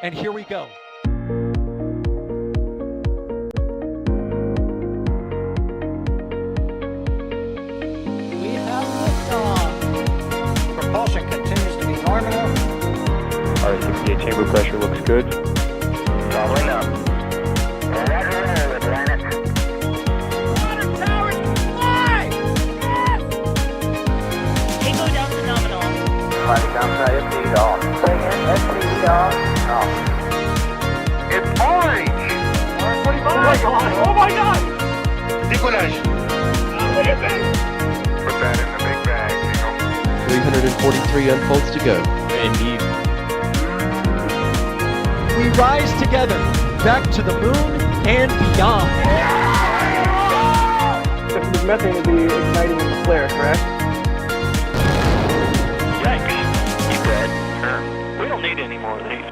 And here we go. We have liftoff. Propulsion continues to be nominal. R68 chamber pressure looks good. Doubling up. Roger, roll, Atlantic. Water towers fly! Yes! Tango down to nominal. Flight downside FD off. Bring in FD off. It's orange! R25! Oh my god! Oh my god! Décollage. What is it? Put that in the big bag, 343 unfolds to go. Indeed. We rise together, back to the moon and beyond. If methane would be igniting in the flare, correct? Yikes. You dead? We don't need any more of these.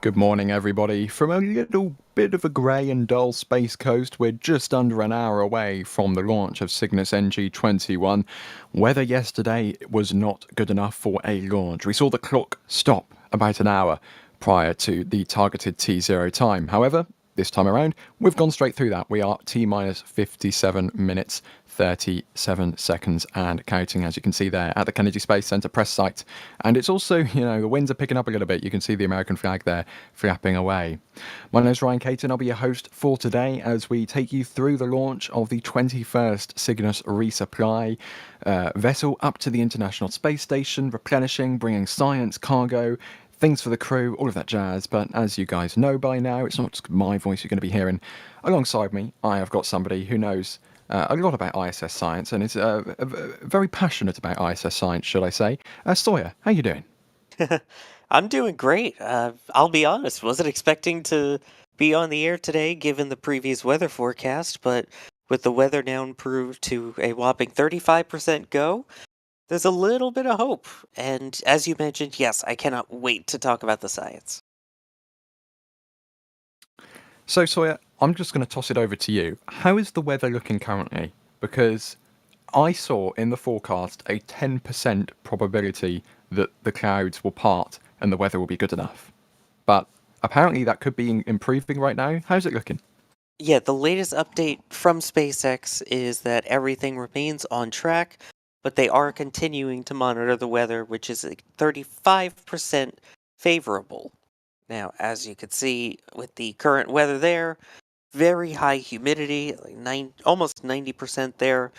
Good morning, everybody. From a little bit of a grey and dull space coast, we're just under an hour away from the launch of Cygnus NG-21. Weather yesterday was not good enough for a launch. We saw the clock stop about an hour prior to the targeted T0 time. However, this time around, we've gone straight through that. We are T-minus 57 minutes, 37 seconds and counting, as you can see there at the Kennedy Space Center press site. And it's also, the winds are picking up a little bit. You can see the American flag there flapping away. My name is Ryan Caton. I'll be your host for today as we take you through the launch of the 21st Cygnus resupply vessel up to the International Space Station, replenishing, bringing science, cargo, things for the crew, all of that jazz. But as you guys know by now, it's not just my voice you're going to be hearing. Alongside me, I have got somebody who knows a lot about ISS science and is very passionate about ISS science, should I say. Sawyer, how you doing? I'm doing great. I'll be honest, wasn't expecting to be on the air today given the previous weather forecast, but with the weather now improved to a whopping 35% go, there's a little bit of hope. And as you mentioned, yes, I cannot wait to talk about the science. So, Sawyer, I'm just going to toss it over to you. How is the weather looking currently? Because I saw in the forecast a 10% probability that the clouds will part and the weather will be good enough. But apparently that could be improving right now. How's it looking? Yeah, the latest update from SpaceX is that everything remains on track, but they are continuing to monitor the weather, which is 35% favorable. Now, as you can see with the current weather there, very high humidity, like almost 90% there.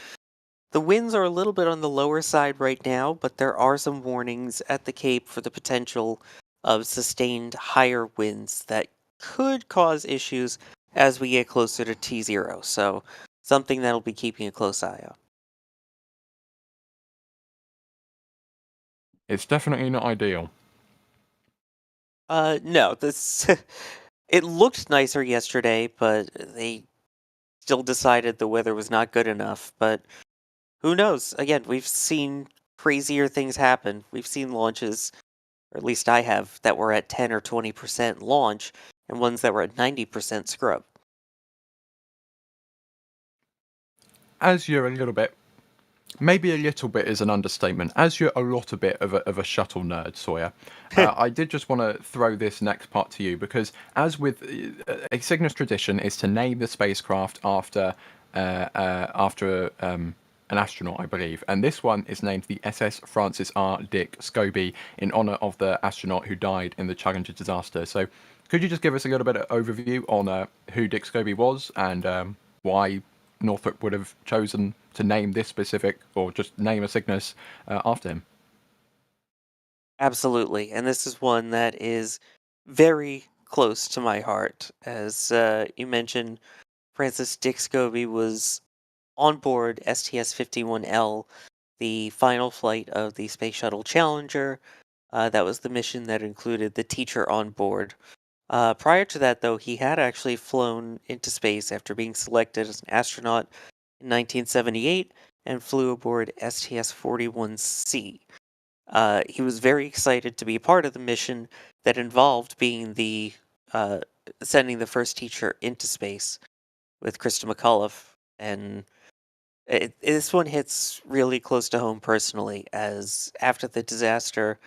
The winds are a little bit on the lower side right now, but there are some warnings at the Cape for the potential of sustained higher winds that could cause issues as we get closer to T0. So, something that'll be keeping a close eye on. It's definitely not ideal. No, this it looked nicer yesterday, but they still decided the weather was not good enough. But who knows? Again, we've seen crazier things happen. We've seen launches, or at least I have, that were at 10 or 20% launch, and ones that were at 90% scrub. As you're a little bit, maybe a little bit is an understatement, as you're a lot a bit of a shuttle nerd, Sawyer, I did just want to throw this next part to you, because as with a Cygnus tradition is to name the spacecraft after an astronaut, I believe, and this one is named the SS Francis R. Dick Scobee in honor of the astronaut who died in the Challenger disaster. So could you just give us a little bit of overview on who Dick Scobee was and why Northrop would have chosen to name this specific, or just name a Cygnus after him? Absolutely, and this is one that is very close to my heart. As you mentioned, Francis Dick Scobee was on board STS-51L, the final flight of the Space Shuttle Challenger. That was the mission that included the teacher on board. Prior to that, though, he had actually flown into space after being selected as an astronaut in 1978 and flew aboard STS-41C. He was very excited to be a part of the mission that involved being sending the first teacher into space with Krista McAuliffe, and This one hits really close to home personally, as after the disaster,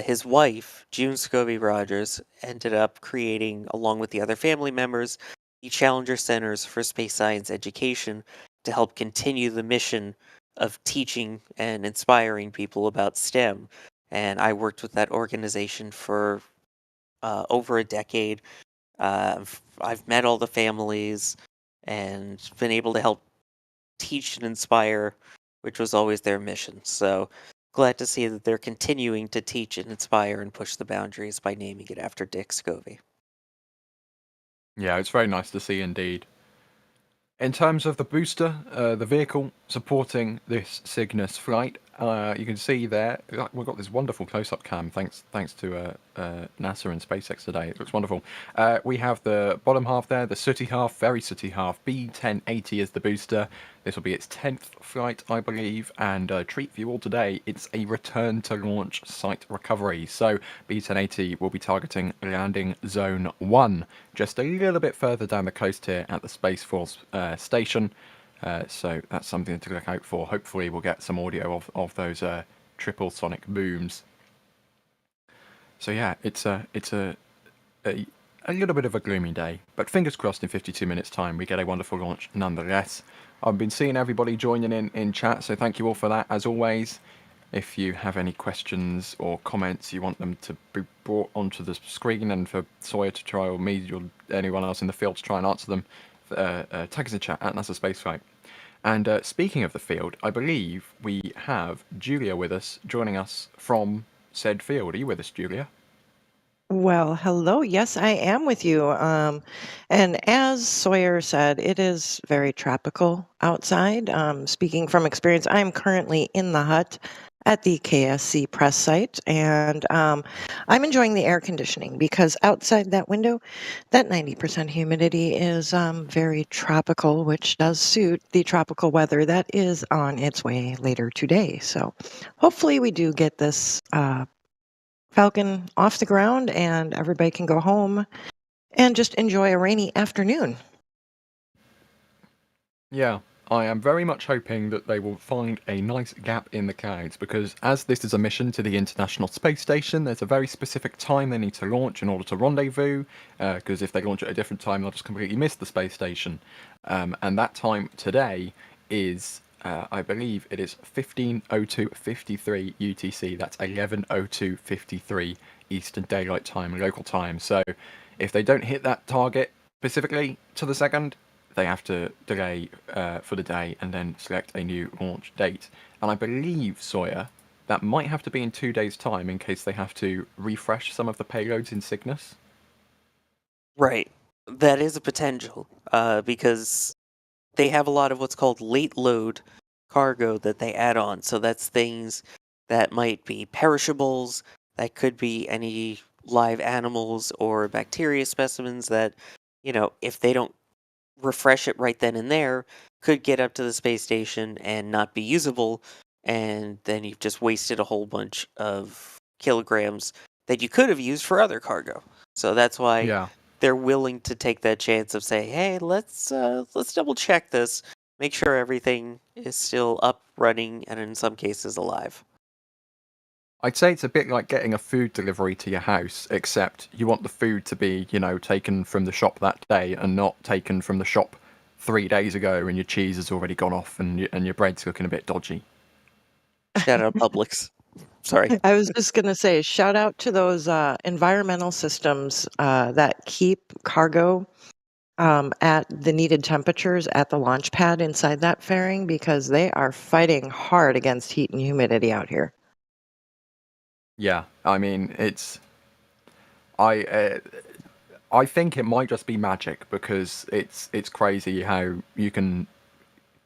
his wife, June Scobee Rogers, ended up creating, along with the other family members, the Challenger Centers for Space Science Education to help continue the mission of teaching and inspiring people about STEM. And I worked with that organization for over a decade. I've met all the families and been able to help teach and inspire, which was always their mission. So glad to see that they're continuing to teach and inspire and push the boundaries by naming it after Dick Scobee. Yeah, it's very nice to see indeed. In terms of the booster, the vehicle supporting this Cygnus flight, you can see there we've got this wonderful close-up cam. Thanks to NASA and SpaceX today. It looks wonderful. We have the bottom half there, the sooty half, very sooty half. B1080 is the booster. This will be its 10th flight, I believe, and treat for you all today. It's a return to launch site recovery. So B1080 will be targeting landing zone 1, just a little bit further down the coast here at the Space Force station. So that's something to look out for. Hopefully we'll get some audio of those triple sonic booms. So yeah, it's a little bit of a gloomy day, but fingers crossed in 52 minutes time we get a wonderful launch nonetheless. I've been seeing everybody joining in chat, so thank you all for that as always. If you have any questions or comments you want them to be brought onto the screen, and for Sawyer to try, or me or anyone else in the field to try and answer them, tag us in chat at NASA Spaceflight. And speaking of the field, I believe we have Julia with us, joining us from said field. Are you with us, Julia? Well, hello. Yes, I am with you. And as Sawyer said, it is very tropical outside. Speaking from experience, I'm currently in the hut at the KSC press site, and I'm enjoying the air conditioning because outside that window, that 90% humidity is very tropical, which does suit the tropical weather that is on its way later today. So hopefully we do get this Falcon off the ground and everybody can go home and just enjoy a rainy afternoon. Yeah, I am very much hoping that they will find a nice gap in the clouds, because as this is a mission to the International Space Station, there's a very specific time they need to launch in order to rendezvous, because if they launch at a different time, they'll just completely miss the space station. And that time today is, I believe it is 15:02:53 UTC. That's 11:02:53 Eastern Daylight Time, local time. So if they don't hit that target specifically to the second, they have to delay for the day and then select a new launch date. And I believe, Sawyer, that might have to be in 2 days' time in case they have to refresh some of the payloads in Cygnus. Right. That is a potential, because they have a lot of what's called late load cargo that they add on. So that's things that might be perishables, that could be any live animals or bacteria specimens that, if they don't refresh it right then and there, could get up to the space station and not be usable, and then you've just wasted a whole bunch of kilograms that you could have used for other cargo. So that's why Yeah. they're willing to take that chance of saying, "Hey, let's double check this, make sure everything is still up, running, and in some cases alive." I'd say it's a bit like getting a food delivery to your house, except you want the food to be, taken from the shop that day and not taken from the shop 3 days ago, and your cheese has already gone off and your bread's looking a bit dodgy. Shout out Publix. Sorry. I was just going to say, shout out to those environmental systems that keep cargo at the needed temperatures at the launch pad inside that fairing, because they are fighting hard against heat and humidity out here. Yeah, I mean, I think it might just be magic, because it's crazy how you can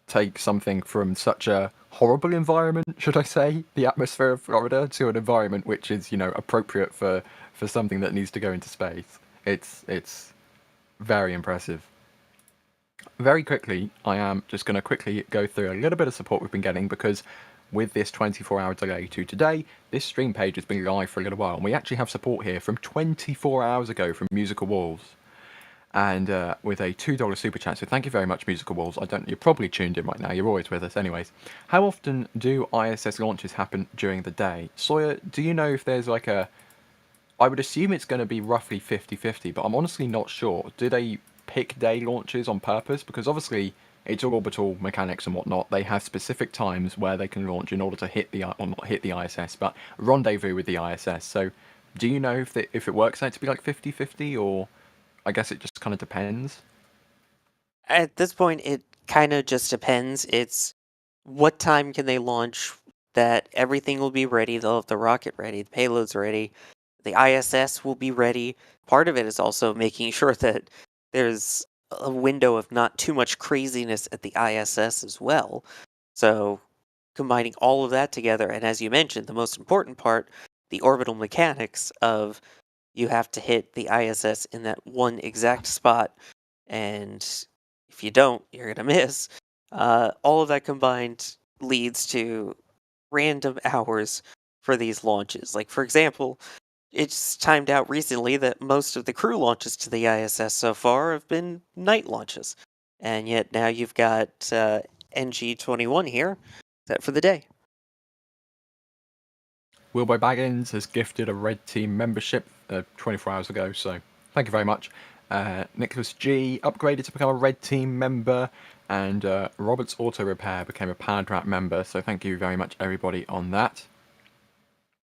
take something from such a horrible environment, should I say, the atmosphere of Florida, to an environment which is, appropriate for something that needs to go into space. It's very impressive. Very quickly, I am just going to quickly go through a little bit of support we've been getting, because with this 24-hour delay to today, this stream page has been live for a little while, and we actually have support here from 24 hours ago from Musical Wolves. and with a $2 super chat. So thank you very much, Musical Walls. You're probably tuned in right now. You're always with us, anyways. How often do ISS launches happen during the day? Sawyer, do you know if there's like a? I would assume it's going to be roughly 50-50, but I'm honestly not sure. Do they pick day launches on purpose? Because obviously it's all orbital mechanics and whatnot. They have specific times where they can launch in order to hit the, or not hit the ISS, but rendezvous with the ISS. So do you know if it works out to be like 50-50, or I guess it just kind of depends? At this point, it kind of just depends. It's what time can they launch that everything will be ready. They'll have the rocket ready, the payload's ready, the ISS will be ready. Part of it is also making sure that there's a window of not too much craziness at the ISS as well. So combining all of that together, and as you mentioned, the most important part, the orbital mechanics of you have to hit the ISS in that one exact spot, and if you don't, you're gonna miss. All of that combined leads to random hours for these launches. Like, for example, it's timed out recently that most of the crew launches to the ISS so far have been night launches. And yet now you've got NG-21 here, set for the day. Wilbo Baggins has gifted a Red Team membership 24 hours ago, so thank you very much. Nicholas G upgraded to become a Red Team member, and Robert's Auto Repair became a Power Trap member, so thank you very much everybody on that.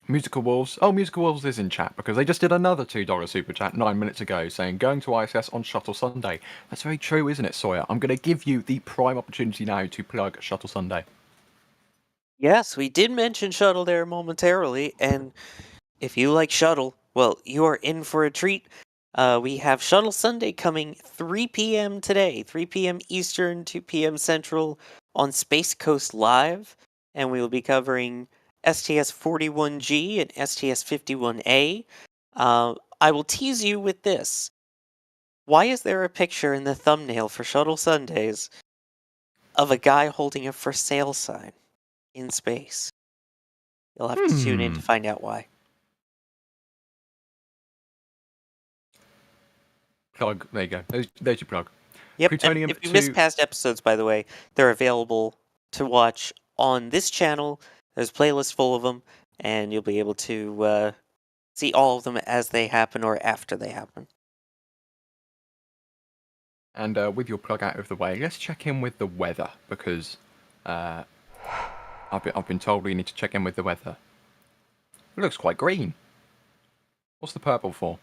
Musical Wolves. Oh, Musical Wolves is in chat because they just did another $2 super chat 9 minutes ago saying going to ISS on Shuttle Sunday. That's very true, isn't it, Sawyer? I'm going to give you the prime opportunity now to plug Shuttle Sunday. Yes, we did mention Shuttle there momentarily, and if you like Shuttle, well, you are in for a treat. We have Shuttle Sunday coming 3 p.m. today, 3 p.m. Eastern, 2 p.m. Central on Space Coast Live, and we will be covering STS-41G and STS-51A. I will tease you with this. Why is there a picture in the thumbnail for Shuttle Sundays of a guy holding a for sale sign in space? You'll have to tune in to find out why. Plug. There you go. There's your plug. Yep. Plutonium If you missed past episodes, by the way, they're available to watch on this channel. There's a playlist full of them, and you'll be able to see all of them as they happen or after they happen. And with your plug out of the way, let's check in with the weather, because I've been told we need to check in with the weather. It looks quite green. What's the purple for?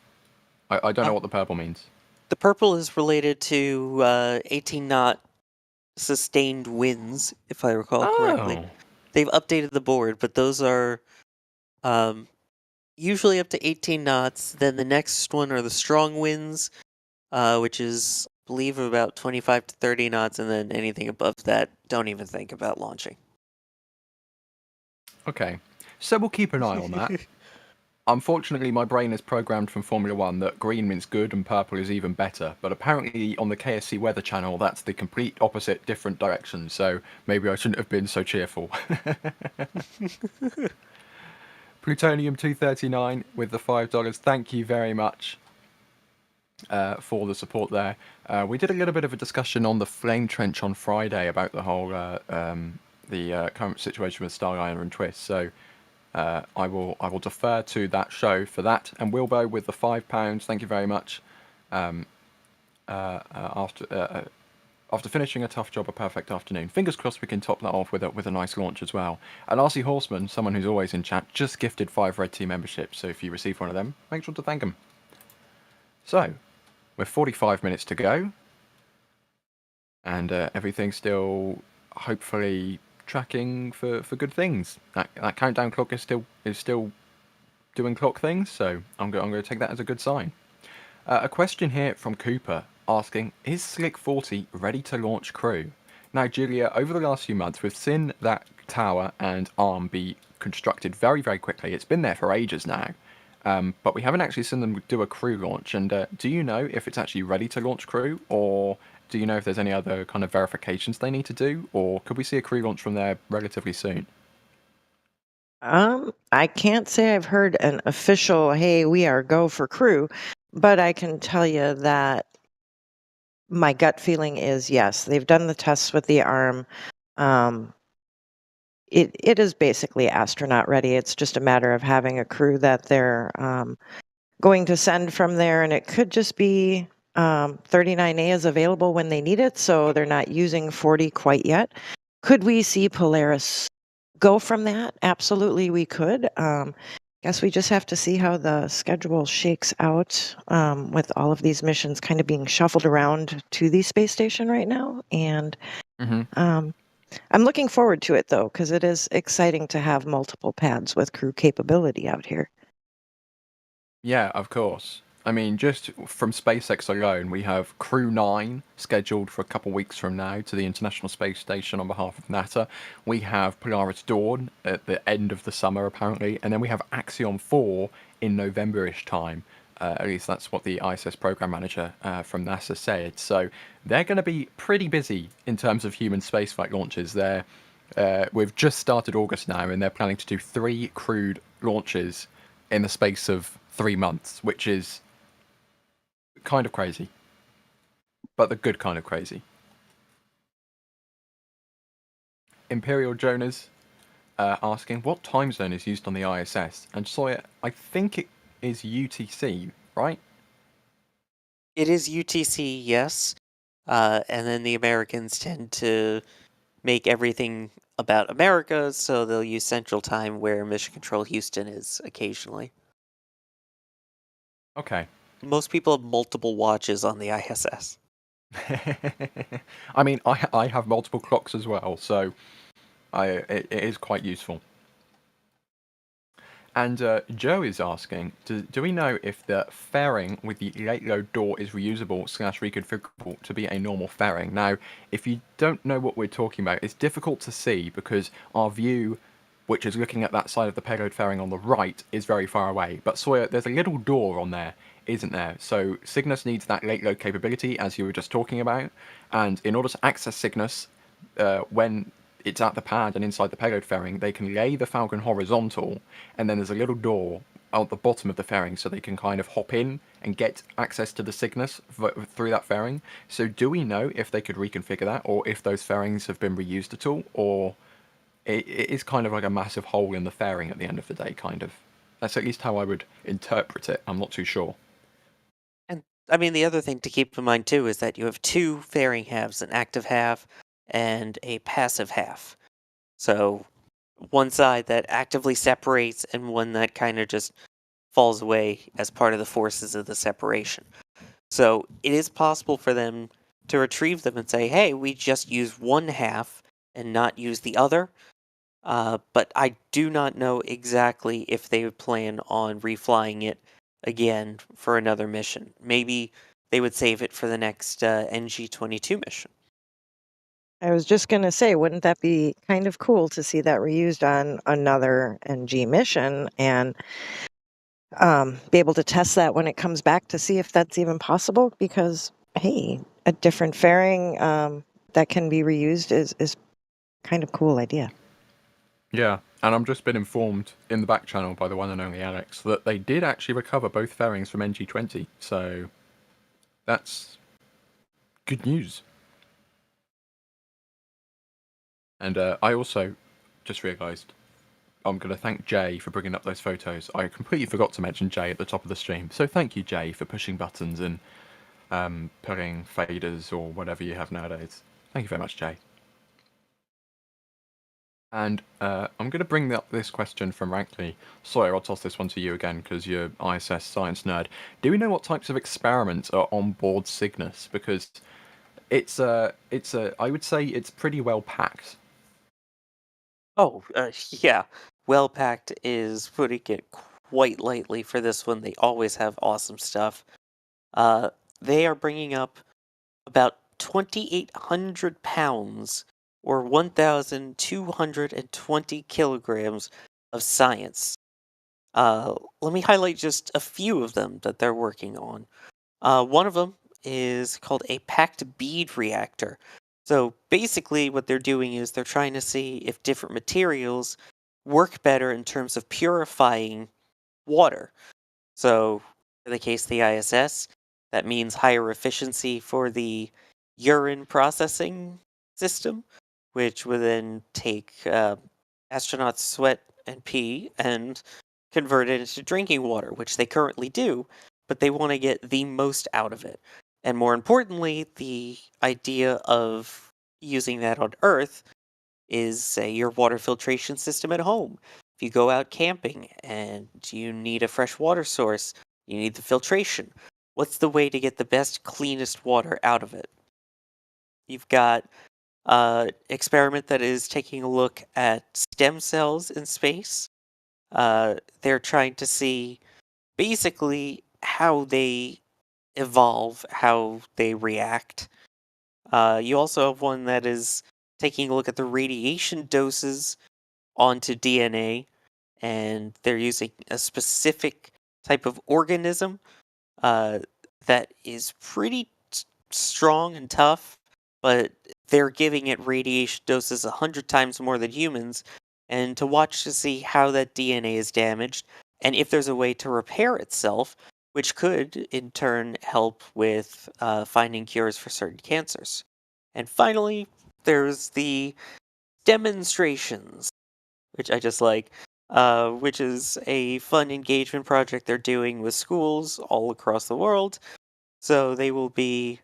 I don't know what the purple means. The purple is related to 18 knot sustained winds, if I recall correctly. They've updated the board, but those are usually up to 18 knots. Then the next one are the strong winds, which is, I believe, about 25 to 30 knots, and then anything above that, don't even think about launching. Okay, so we'll keep an eye on that. Unfortunately, my brain is programmed from Formula 1 that green means good and purple is even better, but apparently on the KSC Weather Channel that's the complete opposite, different direction, so maybe I shouldn't have been so cheerful. Plutonium 239 with the $5, thank you very much for the support there. We did a little bit of a discussion on the flame trench on Friday about the whole the current situation with Starliner and Twist, so I will defer to that show for that. And Wilbo with the £5, thank you very much. After finishing a tough job, a perfect afternoon. Fingers crossed we can top that off with a nice launch as well. And RC Horseman, someone who's always in chat, just gifted 5 Red Team memberships. So if you receive one of them, make sure to thank them. So we're 45 minutes to go, and everything's still hopefully tracking for good things. That countdown clock is still doing clock things, so I'm going to take that as a good sign. A question here from Cooper asking, is Slick 40 ready to launch crew? Now, Julia, over the last few months, we've seen that tower and arm be constructed very, very quickly. It's been there for ages now, but we haven't actually seen them do a crew launch. And do you know if it's actually ready to launch crew, or do you know if there's any other kind of verifications they need to do, or could we see a crew launch from there relatively soon? I can't say I've heard an official, hey, we are go for crew, but I can tell you that my gut feeling is yes. They've done the tests with the arm. It is basically astronaut ready. It's just a matter of having a crew that they're going to send from there, and it could just be 39A is available when they need it, so they're not using 40 quite yet. Could we see Polaris go from that? Absolutely, we could. Guess we just have to see how the schedule shakes out with all of these missions kind of being shuffled around to the space station right now. And I'm looking forward to it, though, because it is exciting to have multiple pads with crew capability out here. Yeah, of course. I mean, just from SpaceX alone, we have Crew 9 scheduled for a couple weeks from now to the International Space Station on behalf of NASA. We have Polaris Dawn at the end of the summer, apparently. And then we have Axiom 4 in November-ish time. At least that's what the ISS program manager from NASA said. So they're going to be pretty busy in terms of human spaceflight launches. We've just started August now, and they're planning to do 3 crewed launches in the space of 3 months, which is kind of crazy, but the good kind of crazy. Imperial Jonas asking, what time zone is used on the ISS? And Sawyer, I think it is UTC, right? It is UTC, yes. And then the Americans tend to make everything about America, so they'll use Central Time where Mission Control Houston is occasionally. Okay. Most people have multiple watches on the ISS. I mean, I have multiple clocks as well, so it is quite useful. And Joe is asking, do we know if the fairing with the late load door is reusable / reconfigurable to be a normal fairing? Now, if you don't know what we're talking about, it's difficult to see because our view, which is looking at that side of the payload fairing on the right, is very far away. But Sawyer, there's a little door on there, isn't there? So Cygnus needs that late load capability, as you were just talking about. And in order to access Cygnus, when it's at the pad and inside the payload fairing, they can lay the Falcon horizontal, and then there's a little door at the bottom of the fairing so they can kind of hop in and get access to the Cygnus through that fairing. So do we know if they could reconfigure that, or if those fairings have been reused at all, or it is kind of like a massive hole in the fairing at the end of the day, kind of? That's at least how I would interpret it. I'm not too sure. And I mean, the other thing to keep in mind too is that you have 2 fairing halves, an active half and a passive half. So one side that actively separates and one that kind of just falls away as part of the forces of the separation. So it is possible for them to retrieve them and say, hey, we just use one half and not use the other. But I do not know exactly if they would plan on reflying it again for another mission. Maybe they would save it for the next NG-22 mission. I was just going to say, wouldn't that be kind of cool to see that reused on another NG mission and be able to test that when it comes back to see if that's even possible? Because, hey, a different fairing that can be reused is kind of cool idea. Yeah, and I've just been informed in the back channel by the one and only Alex that they did actually recover both fairings from NG-20, so that's good news. And I also just realised I'm going to thank Jay for bringing up those photos. I completely forgot to mention Jay at the top of the stream, so thank you, Jay, for pushing buttons and putting faders or whatever you have nowadays. Thank you very much, Jay. And I'm going to bring up this question from Rankley. Sawyer, I'll toss this one to you again because you're ISS science nerd. Do we know what types of experiments are on board Cygnus? Because it's I would say it's pretty well packed. Oh, yeah. Well packed is putting it quite lightly for this one. They always have awesome stuff. They are bringing up about 2,800 pounds or 1,220 kilograms of science. Let me highlight just a few of them that they're working on. One of them is called a packed bead reactor. So basically what they're doing is they're trying to see if different materials work better in terms of purifying water. So in the case of the ISS, That means higher efficiency for the urine processing system, which would then take astronauts' sweat and pee and convert it into drinking water, which they currently do, but they want to get the most out of it. And more importantly, the idea of using that on Earth is, say, your water filtration system at home. If you go out camping and you need a fresh water source, you need the filtration. What's the way to get the best, cleanest water out of it? You've got experiment that is taking a look at stem cells in space. They're trying to see basically how they evolve, how they react. You also have one that is taking a look at the radiation doses onto DNA, and they're using a specific type of organism that is pretty strong and tough, but they're giving it radiation doses 100 times more than humans, and to watch to see how that DNA is damaged, and if there's a way to repair itself, which could, in turn, help with finding cures for certain cancers. And finally, there's the demonstrations, which I just like, which is a fun engagement project they're doing with schools all across the world. So they will be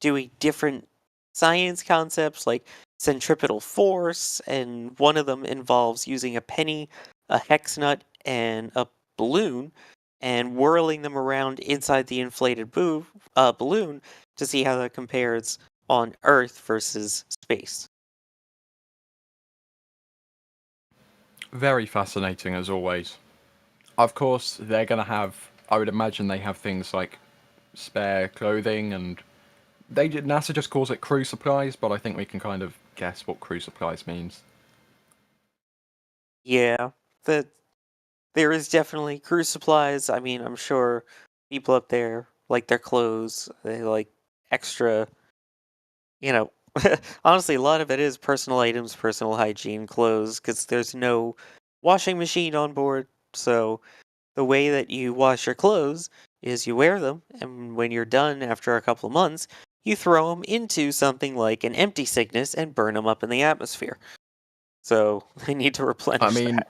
doing different science concepts like centripetal force, and one of them involves using a penny, a hex nut, and a balloon, and whirling them around inside the inflated balloon to see how that compares on Earth versus space. Very fascinating as always. Of course, they're going to have, I would imagine they have things like spare clothing, and NASA just calls it crew supplies, but I think we can kind of guess what crew supplies means. Yeah, there is definitely crew supplies. I mean, I'm sure people up there like their clothes. They like extra, you know, honestly, a lot of it is personal items, personal hygiene, clothes, because there's no washing machine on board. So the way that you wash your clothes is you wear them, and when you're done after a couple of months, you throw them into something like an empty Cygnus and burn them up in the atmosphere. So they need to replenish I mean,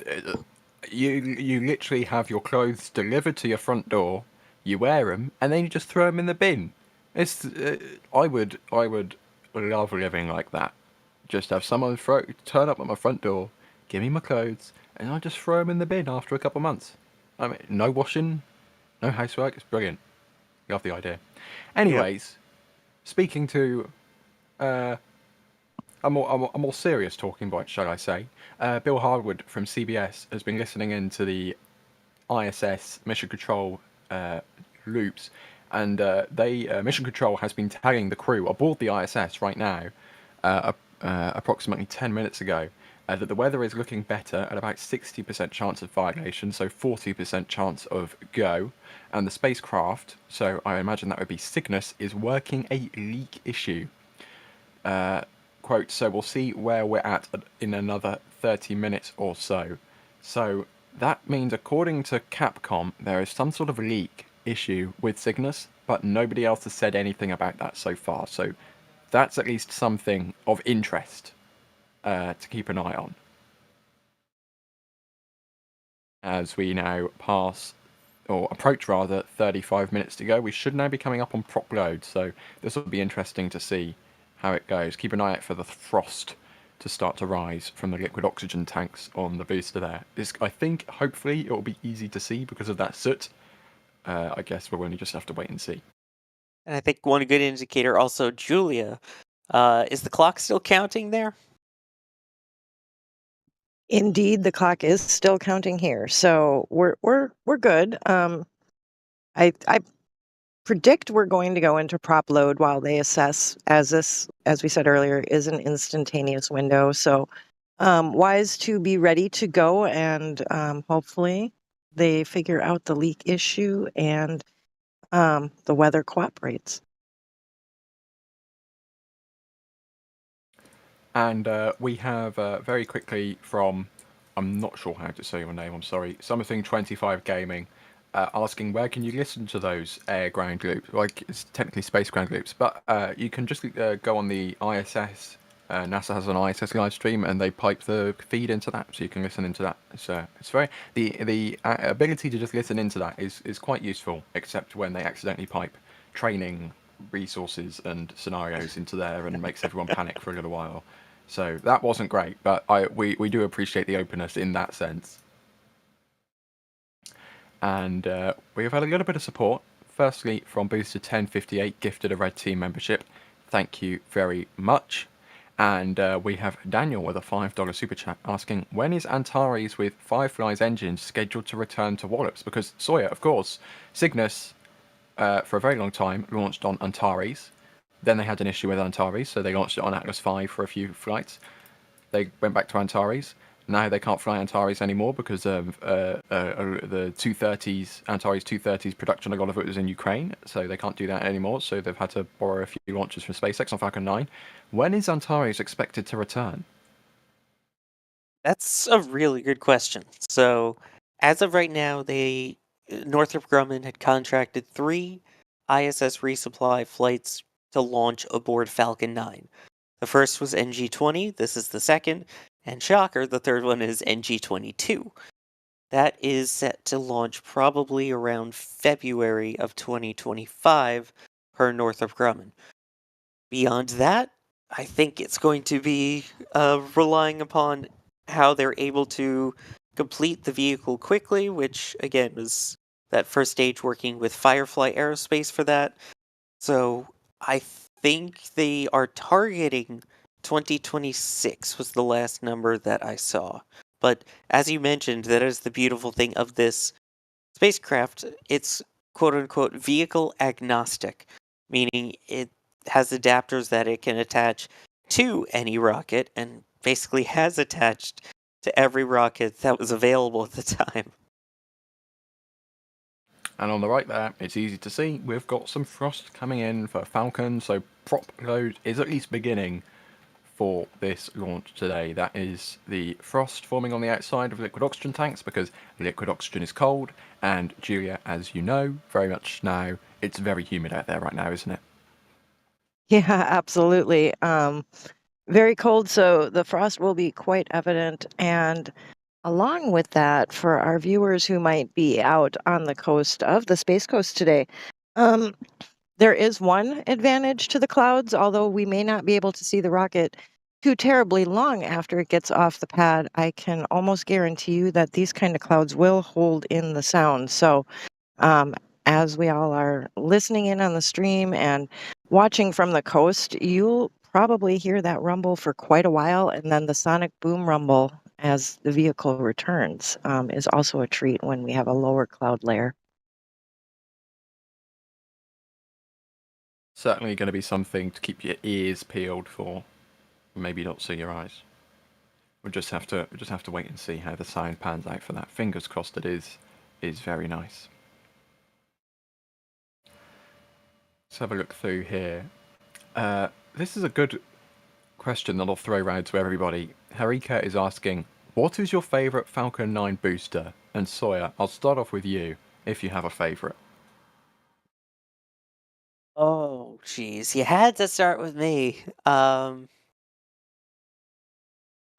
that. you literally have your clothes delivered to your front door, you wear them, and then you just throw them in the bin. It's I would love living like that. Just have someone turn up at my front door, give me my clothes, and I just throw them in the bin after a couple of months. I mean, no washing, no housework. It's brilliant. Love the idea. Anyways, speaking to a more serious talking point, shall I say? Bill Harwood from CBS has been listening into the ISS mission control loops, and mission control has been telling the crew aboard the ISS right now, approximately 10 minutes ago, that the weather is looking better at about 60% chance of violation, so 40% chance of go, and the spacecraft, so I imagine that would be Cygnus, is working a leak issue. Quote, so we'll see where we're at in another 30 minutes or so. So that means, according to Capcom, there is some sort of leak issue with Cygnus, but nobody else has said anything about that so far. So that's at least something of interest to keep an eye on. As we now approach 35 minutes to go, we should now be coming up on prop load. So this will be interesting to see how it goes. Keep an eye out for the frost to start to rise from the liquid oxygen tanks on the booster there. I think, hopefully, it will be easy to see because of that soot. I guess we'll only just have to wait and see. And I think one good indicator also, Julia, is the clock still counting there? Indeed, the clock is still counting here, so we're good. I predict we're going to go into prop load while they assess, as we said earlier, is an instantaneous window. So wise to be ready to go, and hopefully they figure out the leak issue and the weather cooperates. And we have very quickly from, I'm not sure how to say your name, I'm sorry, Something 25 Gaming. asking where can you listen to those air ground loops? Like it's technically space ground loops, but you can just go on the ISS. NASA has an ISS live stream, and they pipe the feed into that, so you can listen into that. So it's very the ability to just listen into that is quite useful, except when they accidentally pipe training resources and scenarios into there and makes everyone panic for a little while. So that wasn't great, but we do appreciate the openness in that sense. And we've had a little bit of support. Firstly, from Booster 1058, gifted a Red Team membership. Thank you very much. And we have Daniel with a $5 super chat asking, when is Antares with Firefly's engines scheduled to return to Wallops? Because Sawyer, of course, Cygnus, for a very long time, launched on Antares. Then they had an issue with Antares, so they launched it on Atlas V for a few flights. They went back to Antares. Now they can't fly Antares anymore because of the 230s, Antares 230s production. A lot of it was in Ukraine, so they can't do that anymore. So they've had to borrow a few launches from SpaceX on Falcon 9. When is Antares expected to return? That's a really good question. So, as of right now, Northrop Grumman had contracted 3 ISS resupply flights to launch aboard Falcon 9. The first was NG-20, this is the second, and shocker, the third one is NG-22. That is set to launch probably around February of 2025 per Northrop Grumman. Beyond that, I think it's going to be relying upon how they're able to complete the vehicle quickly, which again was that first stage working with Firefly Aerospace for that. So I think they are targeting 2026 was the last number that I saw. But as you mentioned, that is the beautiful thing of this spacecraft. It's quote unquote vehicle agnostic, meaning it has adapters that it can attach to any rocket and basically has attached to every rocket that was available at the time. And on the right there, it's easy to see we've got some frost coming in for Falcon, so prop load is at least beginning for this launch today. That is the frost forming on the outside of liquid oxygen tanks because liquid oxygen is cold, and Julia, as you know very much now, it's very humid out there right now, isn't it? Yeah, absolutely. Very cold, so the frost will be quite evident. And along with that, for our viewers who might be out on the coast of the Space Coast today, there is one advantage to the clouds, although we may not be able to see the rocket too terribly long after it gets off the pad. I can almost guarantee you that these kind of clouds will hold in the sound. So as we all are listening in on the stream and watching from the coast, you'll probably hear that rumble for quite a while, and then the sonic boom rumble as the vehicle returns is also a treat when we have a lower cloud layer. Certainly going to be something to keep your ears peeled for, maybe not see your eyes. We'll just have to wait and see how the sound pans out for that. Fingers crossed it is very nice. Let's have a look through here. This is a good question that I'll throw around to everybody. Harika is asking, what is your favourite Falcon 9 booster? And Sawyer, I'll start off with you, if you have a favourite. Oh, jeez, you had to start with me. I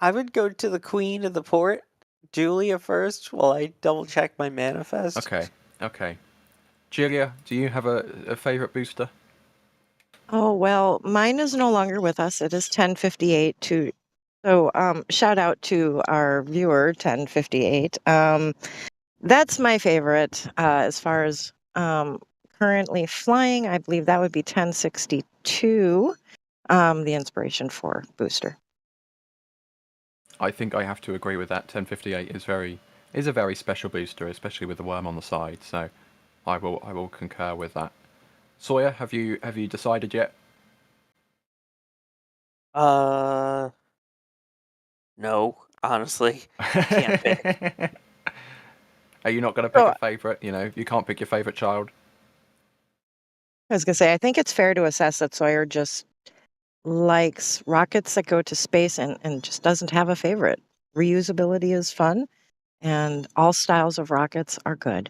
would go to the Queen of the Port, Julia, first, while I double check my manifest. Okay. Julia, do you have a favourite booster? Oh, well, mine is no longer with us. It is 1058 to so shout out to our viewer 1058. That's my favorite as far as currently flying. I believe that would be 1062, the Inspiration 4 booster. I think I have to agree with that. 1058 is a very special booster, especially with the worm on the side. So I will concur with that. Sawyer, have you decided yet? No, honestly, can't pick. Are you not going to pick a favourite? You know, you can't pick your favourite child. I was going to say, I think it's fair to assess that Sawyer just likes rockets that go to space and just doesn't have a favorite. Reusability is fun, and all styles of rockets are good.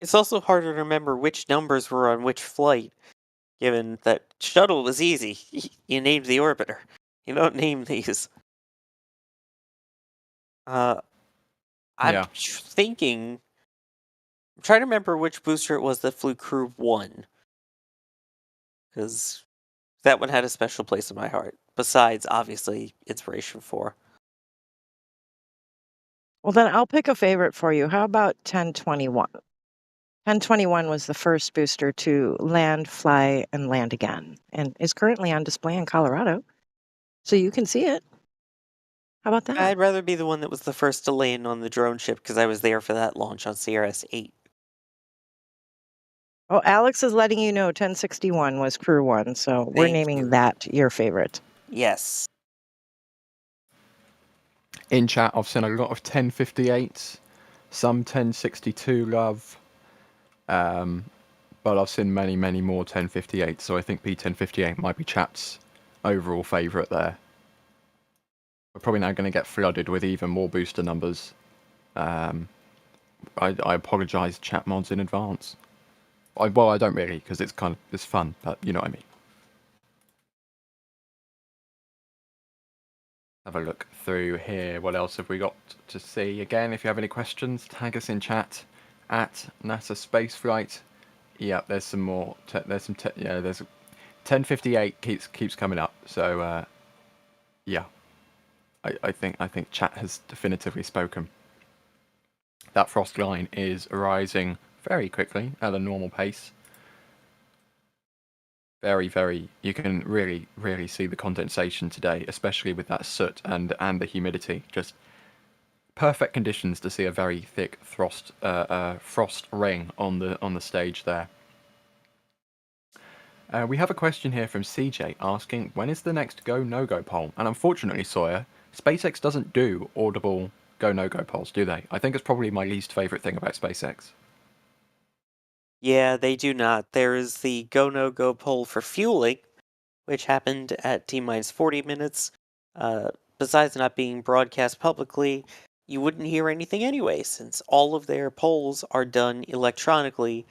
It's also harder to remember which numbers were on which flight, given that shuttle was easy. You named the orbiter. You don't name these. Uh, I'm Yeah. thinking. I'm trying to remember which booster it was that flew Crew 1. Because that one had a special place in my heart. Besides, obviously, Inspiration 4. Well, then I'll pick a favorite for you. How about 1021? 1021 was the first booster to land, fly, and land again, and is currently on display in Colorado. So you can see it. How about that? I'd rather be the one that was the first to land on the drone ship because I was there for that launch on CRS 8. Oh, Alex is letting you know 1061 was Crew 1, so we're Thank naming you. that your favorite. Yes. In chat, I've seen a lot of 1058s, some 1062 love, but I've seen many, many more 1058s, so I think P1058 might be chat's overall favourite there. We're probably now going to get flooded with even more booster numbers. I apologise, chat mods, in advance. Well, I don't really, because it's fun, but you know what I mean. Have a look through here. What else have we got to see? Again, if you have any questions, tag us in chat at NASA Spaceflight. Yeah, there's some more. There's 1058 keeps coming up. So yeah, I think chat has definitively spoken. That frost line is rising very quickly at a normal pace. Very, very. You can really, really see the condensation today, especially with that soot and the humidity. Just perfect conditions to see a very thick frost ring on the stage there. We have a question here from CJ asking, when is the next go no go poll? And unfortunately, Sawyer, SpaceX doesn't do audible go no go polls, do they? I think it's probably my least favorite thing about SpaceX. Yeah, they do not. There is the go no go poll for fueling, which happened at T-minus 40 minutes. Besides not being broadcast publicly, you wouldn't hear anything anyway, since all of their polls are done electronically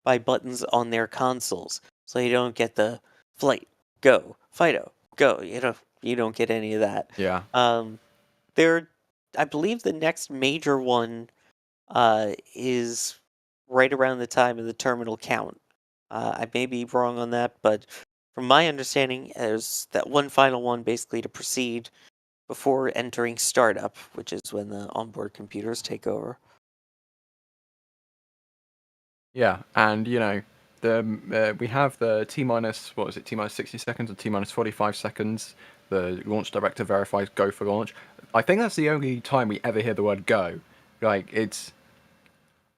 by buttons on their consoles. So you don't get the flight, go, Fido, go. You don't get any of that. Yeah. I believe the next major one is right around the time of the terminal count. I may be wrong on that, but from my understanding, there's that one final one basically to proceed before entering startup, which is when the onboard computers take over. Yeah, and you know, we have the T-minus, what was it, T-minus 60 seconds or T-minus 45 seconds. The launch director verifies go for launch. I think that's the only time we ever hear the word go. Like,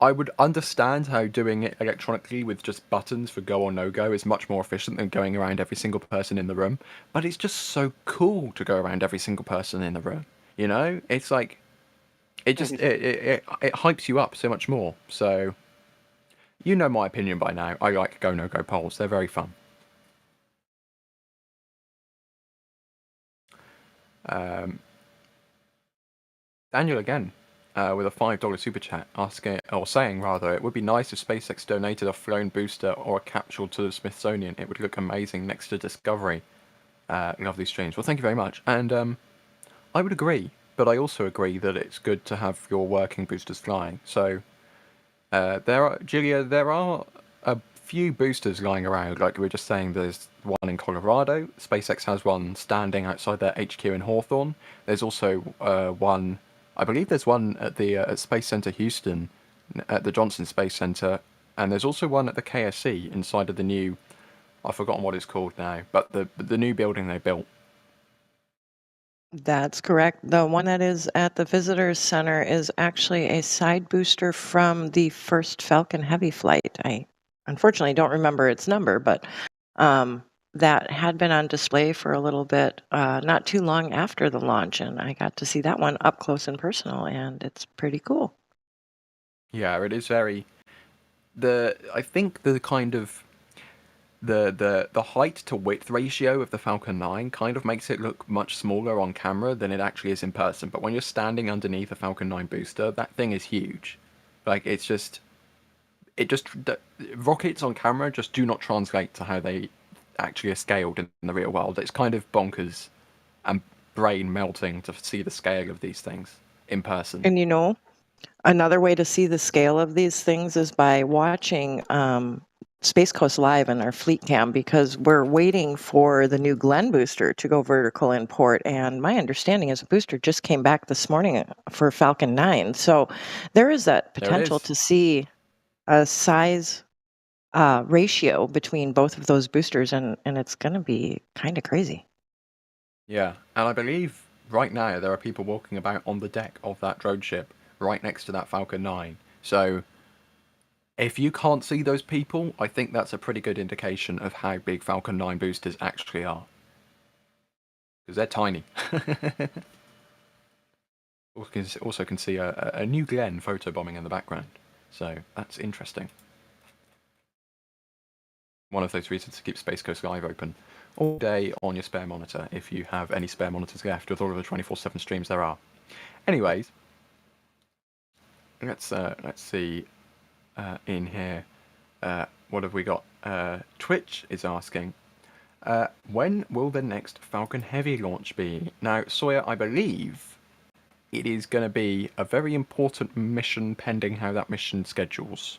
I would understand how doing it electronically with just buttons for go or no go is much more efficient than going around every single person in the room. But it's just so cool to go around every single person in the room. You know, it's like it just it hypes you up so much more. So you know my opinion by now. I like go no go polls. They're very fun. Daniel again. With a $5 super chat, asking or saying rather, it would be nice if SpaceX donated a flown booster or a capsule to the Smithsonian. It would look amazing next to Discovery. Lovely streams. Well, thank you very much. And I would agree, but I also agree that it's good to have your working boosters flying. So there are a few boosters lying around. Like we were just saying, there's one in Colorado. SpaceX has one standing outside their HQ in Hawthorne. There's also one. I believe there's one at the at Space Center Houston, at the Johnson Space Center, and there's also one at the KSC inside of the new, I've forgotten what it's called now, but the new building they built. That's correct. The one that is at the Visitors Center is actually a side booster from the first Falcon Heavy flight. I unfortunately don't remember its number, but that had been on display for a little bit, not too long after the launch, and I got to see that one up close and personal, and it's pretty cool. Yeah, it is very. I think the kind of the height to width ratio of the Falcon 9 kind of makes it look much smaller on camera than it actually is in person. But when you're standing underneath a Falcon 9 booster, that thing is huge. Like, it's just rockets on camera just do not translate to how they actually are scaled in the real world. It's kind of bonkers and brain melting to see the scale of these things in person. And another way to see the scale of these things is by watching Space Coast Live in our fleet cam, because we're waiting for the new Glenn booster to go vertical in port. And my understanding is a booster just came back this morning for Falcon 9. So there is that potential to see a size ratio between both of those boosters, and it's going to be kind of crazy. Yeah, and I believe right now there are people walking about on the deck of that drone ship right next to that Falcon 9. So if you can't see those people, I think that's a pretty good indication of how big Falcon 9 boosters actually are. Because they're tiny. Also can see a new Glenn photobombing in the background. So that's interesting. One of those reasons to keep Space Coast Live open all day on your spare monitor, if you have any spare monitors left with all of the 24/7 streams there are. Anyways, let's see in here. What have we got? Twitch is asking, when will the next Falcon Heavy launch be? Now, Sawyer, I believe it is going to be a very important mission pending how that mission schedules.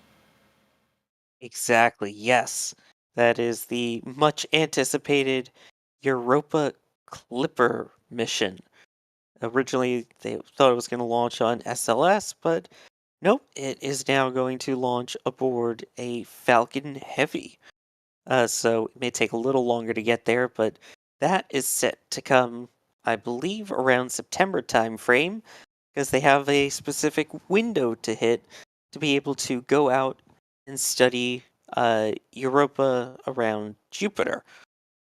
Exactly, yes. That is the much anticipated Europa Clipper mission. Originally, they thought it was going to launch on SLS, but nope, it is now going to launch aboard a Falcon Heavy. So it may take a little longer to get there, but that is set to come, I believe, around September timeframe, because they have a specific window to hit to be able to go out and study Europa around Jupiter.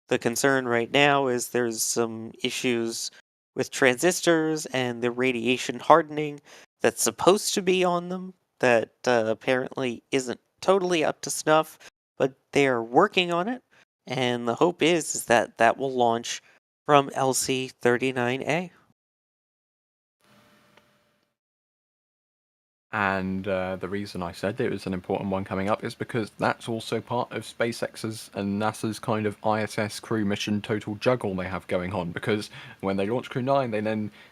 The concern right now is there's some issues with transistors and the radiation hardening that's supposed to be on them that apparently isn't totally up to snuff, but they're working on it, and the hope is that that will launch from LC-39A. And the reason I said it was an important one coming up is because that's also part of SpaceX's and NASA's kind of ISS crew mission total juggle they have going on. Because when they launch Crew 9,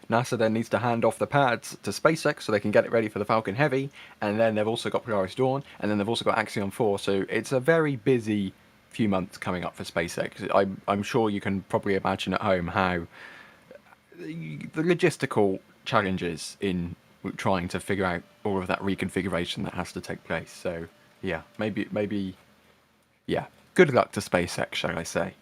NASA then needs to hand off the pads to SpaceX so they can get it ready for the Falcon Heavy. And then they've also got Polaris Dawn, and then they've also got Axiom 4. So it's a very busy few months coming up for SpaceX. I'm sure you can probably imagine at home how the logistical challenges in trying to figure out all of that reconfiguration that has to take place. So yeah, maybe yeah, good luck to SpaceX, shall I say,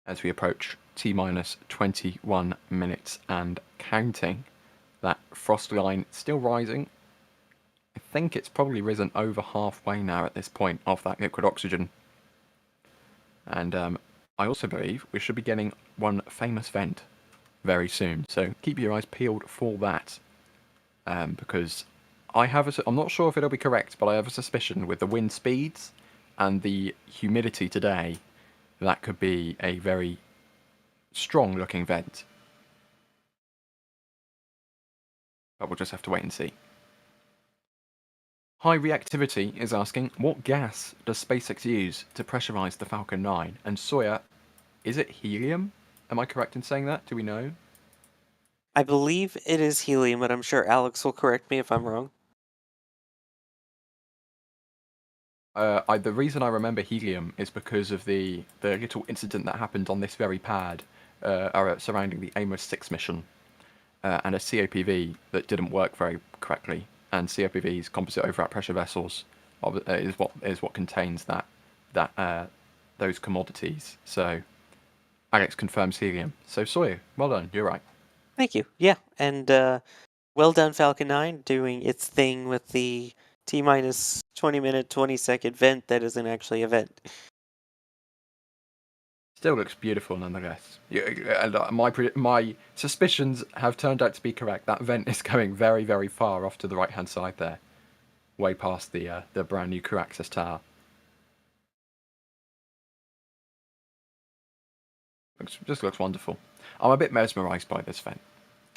as we approach T-minus 21 minutes and counting. That frost line still rising. I think it's probably risen over halfway now at this point off that liquid oxygen. And I also believe we should be getting one famous vent very soon, so keep your eyes peeled for that. Because I'm not sure if it'll be correct, but I have a suspicion with the wind speeds and the humidity today, that could be a very strong looking vent. But we'll just have to wait and see. High Reactivity is asking, what gas does SpaceX use to pressurize the Falcon 9? And Sawyer, is it helium? Am I correct in saying that? Do we know? I believe it is helium, but I'm sure Alex will correct me if I'm wrong. The reason I remember helium is because of the little incident that happened on this very pad surrounding the Amos 6 mission and a COPV that didn't work very correctly. And COPVs, composite overwrap pressure vessels, is what contains those commodities. So Alex confirms helium. So Sawyer, well done, you're right. Thank you. Yeah, and well done, Falcon 9, doing its thing with the T-minus 20-minute, 20-second vent that isn't actually a vent. Still looks beautiful nonetheless. And my suspicions have turned out to be correct. That vent is going very, very far off to the right-hand side there, way past the brand new crew access tower. Just looks wonderful. I'm a bit mesmerised by this vent.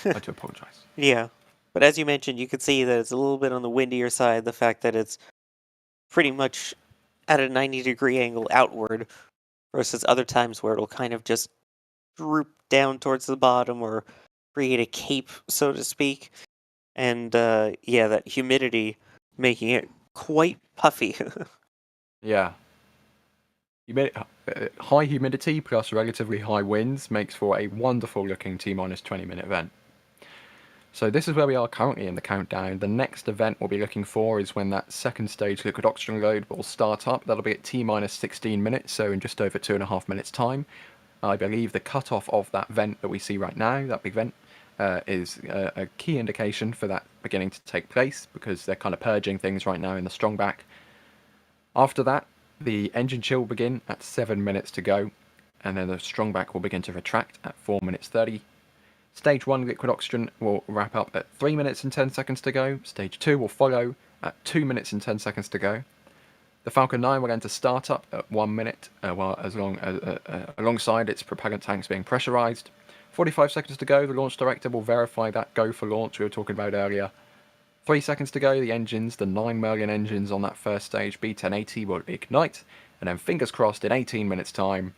I do apologise. Yeah, but as you mentioned, you could see that it's a little bit on the windier side. The fact that it's pretty much at a 90-degree angle outward, versus other times where it'll kind of just droop down towards the bottom or create a cape, so to speak. And yeah, that humidity making it quite puffy. Yeah. High humidity plus relatively high winds makes for a wonderful looking T-minus 20-minute event. So this is where we are currently in the countdown. The next event we'll be looking for is when that second stage liquid oxygen load will start up. That'll be at T-minus 16 minutes, so in just over 2.5 minutes time. I believe the cutoff of that vent that we see right now, that big vent, is a key indication for that beginning to take place, because they're kind of purging things right now in the strongback. After that, the engine chill will begin at 7 minutes to go, and then the strongback will begin to retract at 4 minutes 30. Stage 1 liquid oxygen will wrap up at 3 minutes and 10 seconds to go. Stage 2 will follow at 2 minutes and 10 seconds to go. The Falcon 9 will enter startup at 1 minute, alongside its propellant tanks being pressurized. 45 seconds to go, the launch director will verify that go for launch we were talking about earlier. 3 seconds to go, the engines, the 9 Merlin engines on that first stage, B1080, will ignite, and then fingers crossed in 18 minutes time,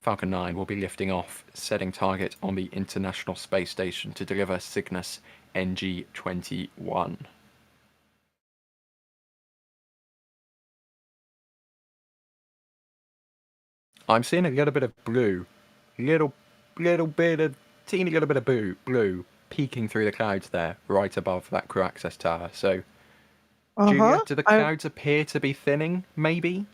Falcon 9 will be lifting off, setting target on the International Space Station to deliver Cygnus NG-21. I'm seeing a little bit of blue, teeny little bit of blue peeking through the clouds there, right above that crew access tower. So, Julia, do the clouds appear to be thinning, maybe?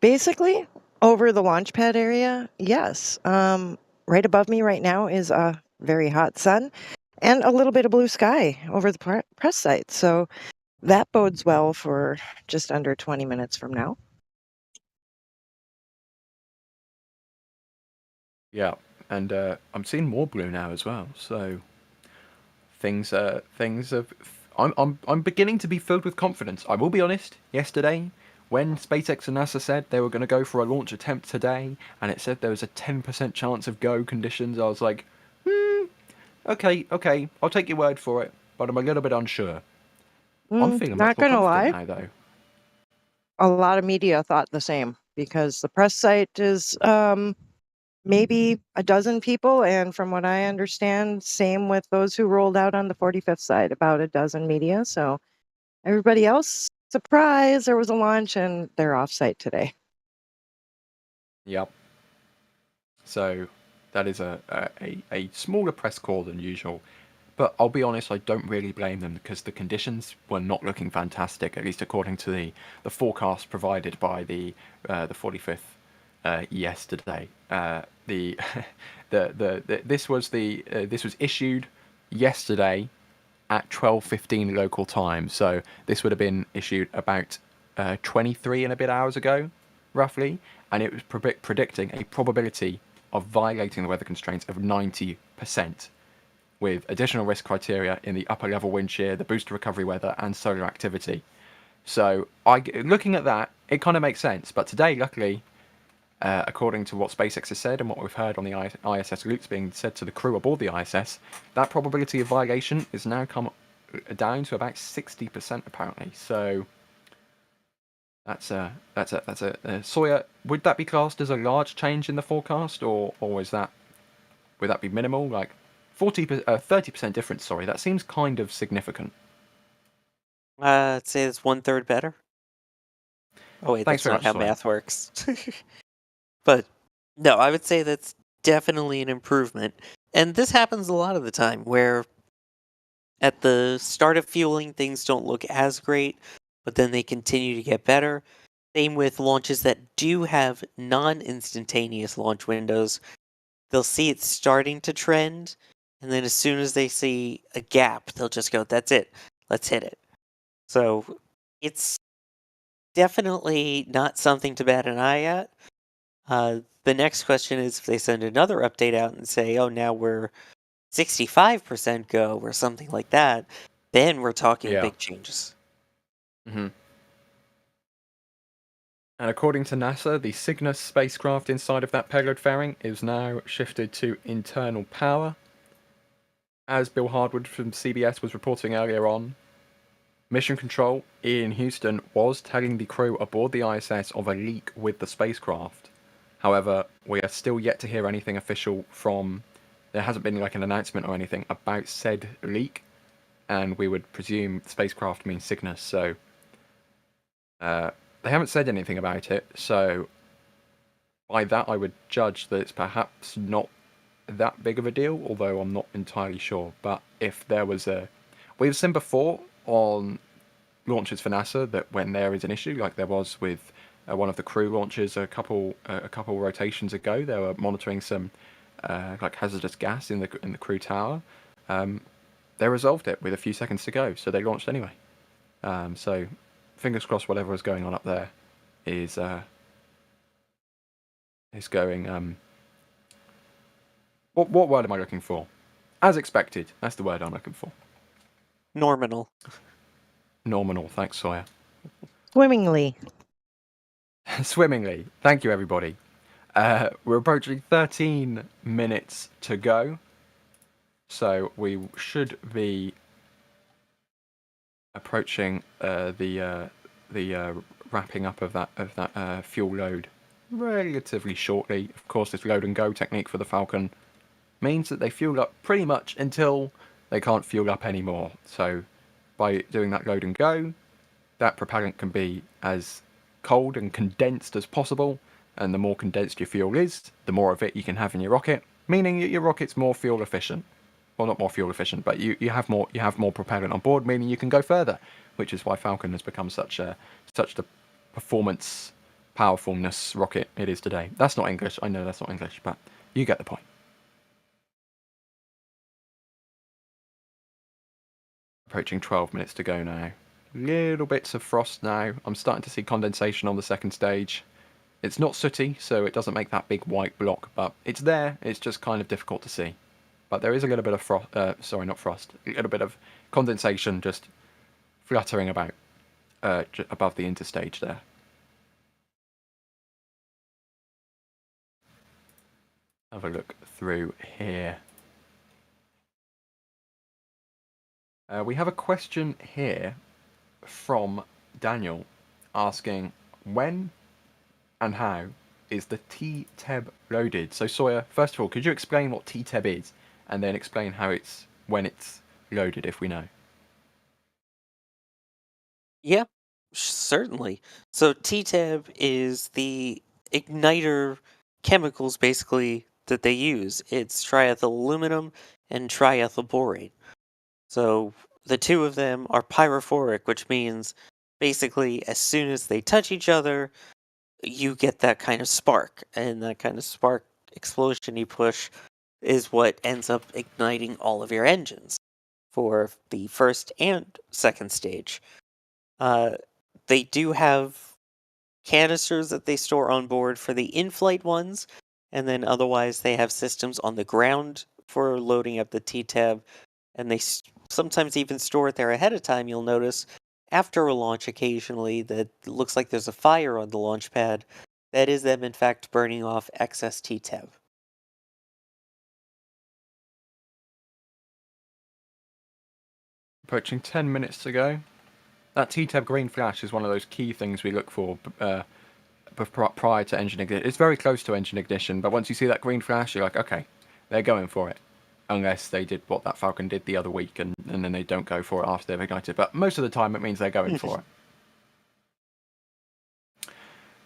Basically, over the launch pad area, yes. Right above me right now is a very hot sun and a little bit of blue sky over the press site. So that bodes well for just under 20 minutes from now. Yeah, and I'm seeing more blue now as well. So things have. I'm beginning to be filled with confidence. I will be honest. Yesterday, when SpaceX and NASA said they were going to go for a launch attempt today, and it said there was a 10% chance of go conditions, I was like, okay, I'll take your word for it, but I'm a little bit unsure. I'm feeling much more confident now, though. A lot of media thought the same, because the press site is maybe a dozen people, and from what I understand, same with those who rolled out on the 45th side, about a dozen media. So everybody else, surprise, there was a launch and they're off site today. Yep. So that is a smaller press corps than usual. But I'll be honest, I don't really blame them, because the conditions were not looking fantastic, at least according to the forecast provided by the 45th yesterday. This was issued yesterday at 12:15 local time, so this would have been issued about 23 and a bit hours ago, roughly, and it was predicting a probability of violating the weather constraints of 90%. With additional risk criteria in the upper level wind shear, the booster recovery weather, and solar activity. So, looking at that, it kind of makes sense. But today, luckily, according to what SpaceX has said and what we've heard on the ISS loops being said to the crew aboard the ISS, that probability of violation is now come down to about 60% apparently. So, that's a Sawyer. Would that be classed as a large change in the forecast, or would that be minimal? Like 30% difference, sorry, that seems kind of significant. I'd say it's 1/3 better. Oh wait, Thanks that's not how Sawyer. math works. But no, I would say that's definitely an improvement. And this happens a lot of the time, where at the start of fueling, things don't look as great, but then they continue to get better. Same with launches that do have non-instantaneous launch windows. They'll see it starting to trend, and then as soon as they see a gap, they'll just go, that's it, let's hit it. So it's definitely not something to bat an eye at. The next question is if they send another update out and say, oh, now we're 65% go or something like that, then we're talking big changes. Mm-hmm. And according to NASA, the Cygnus spacecraft inside of that payload fairing is now shifted to internal power. As Bill Hardwood from CBS was reporting earlier on, Mission Control in Houston was telling the crew aboard the ISS of a leak with the spacecraft. However, we are still yet to hear anything official from... There hasn't been like an announcement or anything about said leak, and we would presume spacecraft means Cygnus, so... they haven't said anything about it, so... By that I would judge that it's perhaps not that big of a deal, although I'm not entirely sure. But if there was a... We've seen before on launches for NASA that when there is an issue, like there was with one of the crew launches a couple rotations ago, they were monitoring some like hazardous gas in the crew tower. They resolved it with a few seconds to go, so they launched anyway. So fingers crossed, whatever is going on up there is going. What word am I looking for? As expected. That's the word I'm looking for. Nominal. Nominal. Thanks, Sawyer. Swimmingly. Swimmingly. Thank you, everybody. We're approaching 13 minutes to go, so we should be approaching the wrapping up of that fuel load relatively shortly. Of course, this load and go technique for the Falcon means that they fuel up pretty much until they can't fuel up anymore. So by doing that load and go, that propellant can be as cold and condensed as possible, and the more condensed your fuel is, the more of it you can have in your rocket, meaning that your rocket's more fuel efficient. Well, not more fuel efficient, but you have more propellant on board, meaning you can go further, which is why Falcon has become such the performance powerfulness rocket it is today. That's not English. I know that's not English, but you get the point. Approaching 12 minutes to go now. Little bits of frost now. I'm starting to see condensation on the second stage. It's not sooty, so it doesn't make that big white block, but it's there. It's just kind of difficult to see. But there is a little bit of frost, sorry, not frost, a little bit of condensation just fluttering about above the interstage there. Have a look through here. We have a question here from Daniel asking when and how is the TTEB loaded? So Sawyer, first of all, could you explain what TTEB is and then explain how when it's loaded, if we know? Yeah, certainly. So TTEB is the igniter chemicals basically that they use. It's triethyl aluminum and triethyl borate. So the two of them are pyrophoric, which means basically as soon as they touch each other, you get that kind of spark. And that kind of spark explosion you push is what ends up igniting all of your engines for the first and second stage. They do have canisters that they store on board for the in-flight ones, and then otherwise they have systems on the ground for loading up the TTEB, and they sometimes even store it there ahead of time. You'll notice after a launch occasionally that it looks like there's a fire on the launch pad. That is them, in fact, burning off excess TTEB. Approaching 10 minutes to go. That TTEB green flash is one of those key things we look for prior to engine ignition. It's very close to engine ignition, but once you see that green flash, you're like, okay, they're going for it. Unless they did what that Falcon did the other week, and then they don't go for it after they've ignited. But most of the time, it means they're going for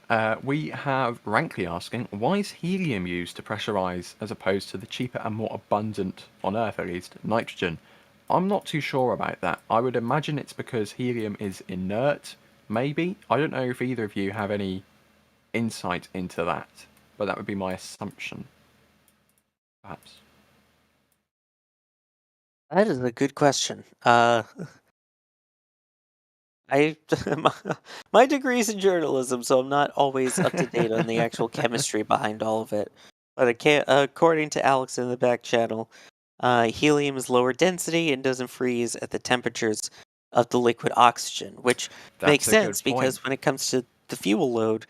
it. We have Rankley asking, why is helium used to pressurize as opposed to the cheaper and more abundant, on Earth at least, nitrogen? I'm not too sure about that. I would imagine it's because helium is inert, maybe. I don't know if either of you have any insight into that, but that would be my assumption, perhaps. That is a good question. My degree is in journalism, so I'm not always up to date on the actual chemistry behind all of it. But according to Alex in the back channel, helium is lower density and doesn't freeze at the temperatures of the liquid oxygen, which makes sense because when it comes to the fuel load,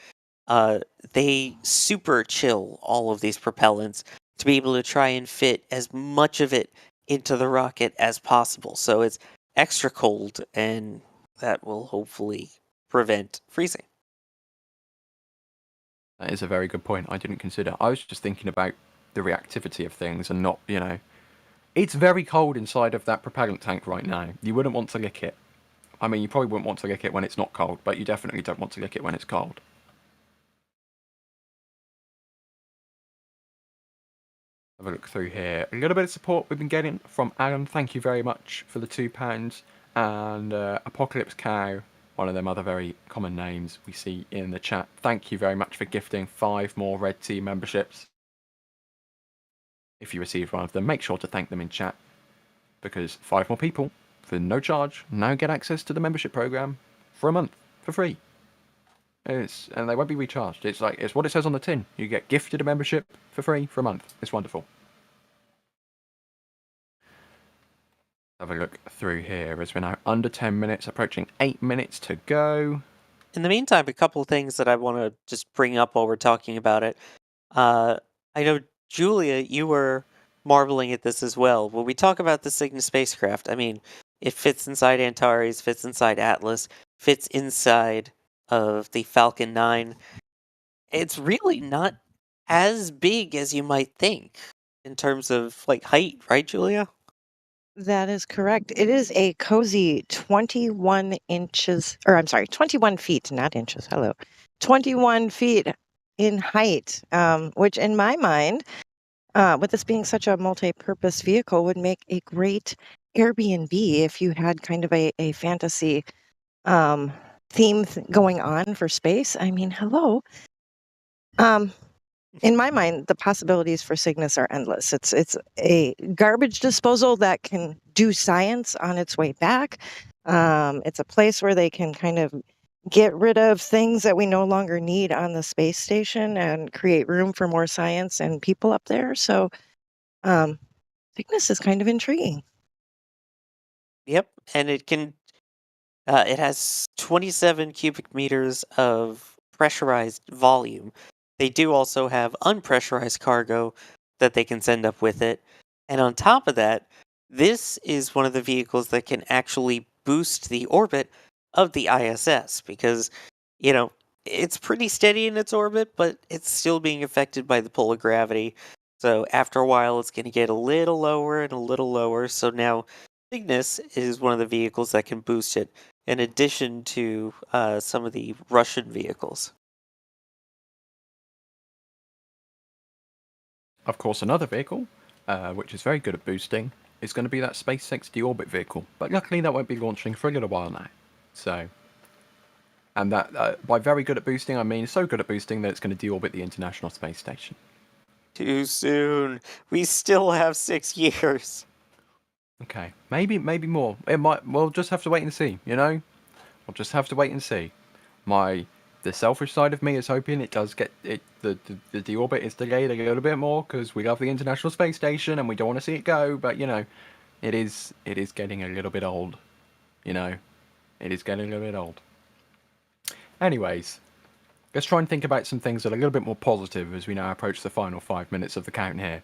they super chill all of these propellants to be able to try and fit as much of it into the rocket as possible. So it's extra cold and that will hopefully prevent freezing. That is a very good point. I didn't consider. I was just thinking about the reactivity of things and not, It's very cold inside of that propellant tank right now. You wouldn't want to lick it. I mean, you probably wouldn't want to lick it when it's not cold, but you definitely don't want to lick it when it's cold. Have a look through here. A little bit of support we've been getting from Alan. Thank you very much for the £2. And Apocalypse Cow, one of them other very common names we see in the chat. Thank you very much for gifting 5 more Red Team memberships. If you received one of them, make sure to thank them in chat, because 5 more people for no charge now get access to the membership program for a month for free. And they won't be recharged. It's what it says on the tin. You get gifted a membership for free for a month. It's wonderful. Have a look through here as we're now under 10 minutes, approaching 8 minutes to go. In the meantime, a couple of things that I want to just bring up while we're talking about it. I know, Julia, you were marveling at this as well. When we talk about the Cygnus spacecraft, I mean, it fits inside Antares, fits inside Atlas, fits inside of the Falcon 9. It's really not as big as you might think in terms of height, right, Julia? That is correct. It is a cozy 21 inches, or I'm sorry, 21 feet, not inches. Hello. 21 feet in height, which in my mind, with this being such a multi-purpose vehicle, would make a great Airbnb if you had kind of a fantasy theme going on for space. I mean, hello. In my mind, the possibilities for Cygnus are endless. It's a garbage disposal that can do science on its way back. It's a place where they can kind of get rid of things that we no longer need on the space station and create room for more science and people up there. So Cygnus is kind of intriguing. Yep, and it has 27 cubic meters of pressurized volume. They do also have unpressurized cargo that they can send up with it. And on top of that, this is one of the vehicles that can actually boost the orbit of the ISS because, it's pretty steady in its orbit, but it's still being affected by the pull of gravity. So after a while, it's going to get a little lower and a little lower. So now Cygnus is one of the vehicles that can boost it, in addition to some of the Russian vehicles. Of course, another vehicle, which is very good at boosting, is going to be that SpaceX deorbit vehicle. But luckily, that won't be launching for a little while now. So, and that by very good at boosting, I mean so good at boosting that it's going to deorbit the International Space Station. Too soon. We still have 6 years. Okay, maybe more. It might. We'll just have to wait and see. We'll just have to wait and see. The selfish side of me is hoping it does get it. The deorbit is delayed a little bit more because we love the International Space Station and we don't want to see it go. But it is getting a little bit old. It is getting a little bit old. Anyways, let's try and think about some things that are a little bit more positive as we now approach the final 5 minutes of the count here.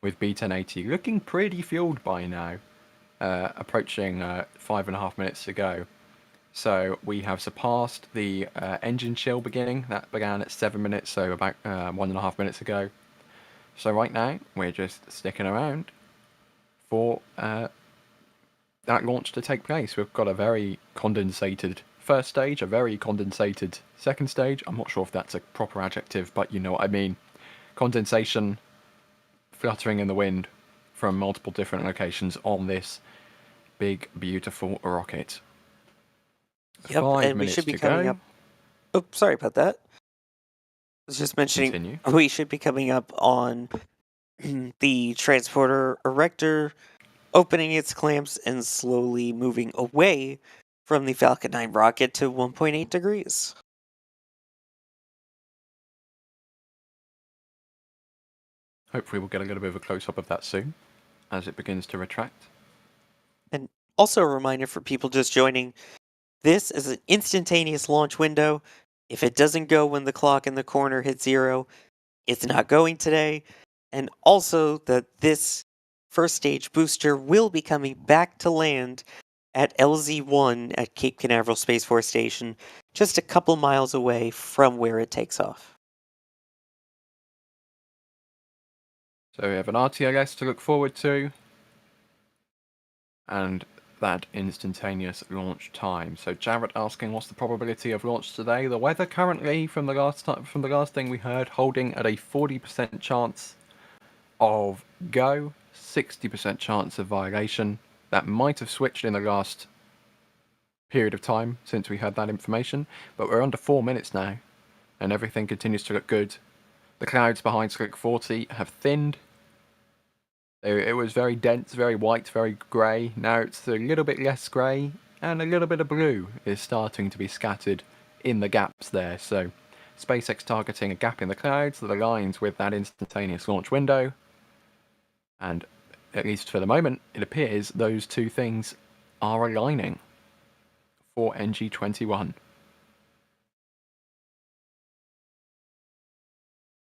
With B1080 looking pretty fueled by now, approaching 5.5 minutes to go. So we have surpassed the engine chill beginning. That began at 7 minutes, so about 1.5 minutes ago. So right now, we're just sticking around for that launch to take place. We've got a very condensated first stage, a very condensated second stage. I'm not sure if that's a proper adjective, but you know what I mean. Condensation fluttering in the wind from multiple different locations on this big, beautiful rocket. Yep, 5 and we minutes should be to coming go. up. Oh, sorry about that. I was just mentioning Continue. we should be coming up on the transporter erector opening its clamps and slowly moving away from the Falcon 9 rocket to 1.8 degrees. Hopefully we'll get a little bit of a close-up of that soon as it begins to retract. And also a reminder for people just joining, this is an instantaneous launch window. If it doesn't go when the clock in the corner hits 0, it's not going today. And also that this first stage booster will be coming back to land at LZ-1 at Cape Canaveral Space Force Station, just a couple miles away from where it takes off. So we have an RTLS to look forward to, and that instantaneous launch time. So Jarrett asking, what's the probability of launch today? The weather currently, from the last thing we heard, holding at a 40% chance of go, 60% chance of violation. That might have switched in the last period of time since we had that information, but we're under 4 minutes now, and everything continues to look good. The clouds behind Slick 40 have thinned. It was very dense, very white, very grey. Now it's a little bit less grey, and a little bit of blue is starting to be scattered in the gaps there. So SpaceX targeting a gap in the clouds that aligns with that instantaneous launch window. And at least for the moment, it appears those two things are aligning for NG-21.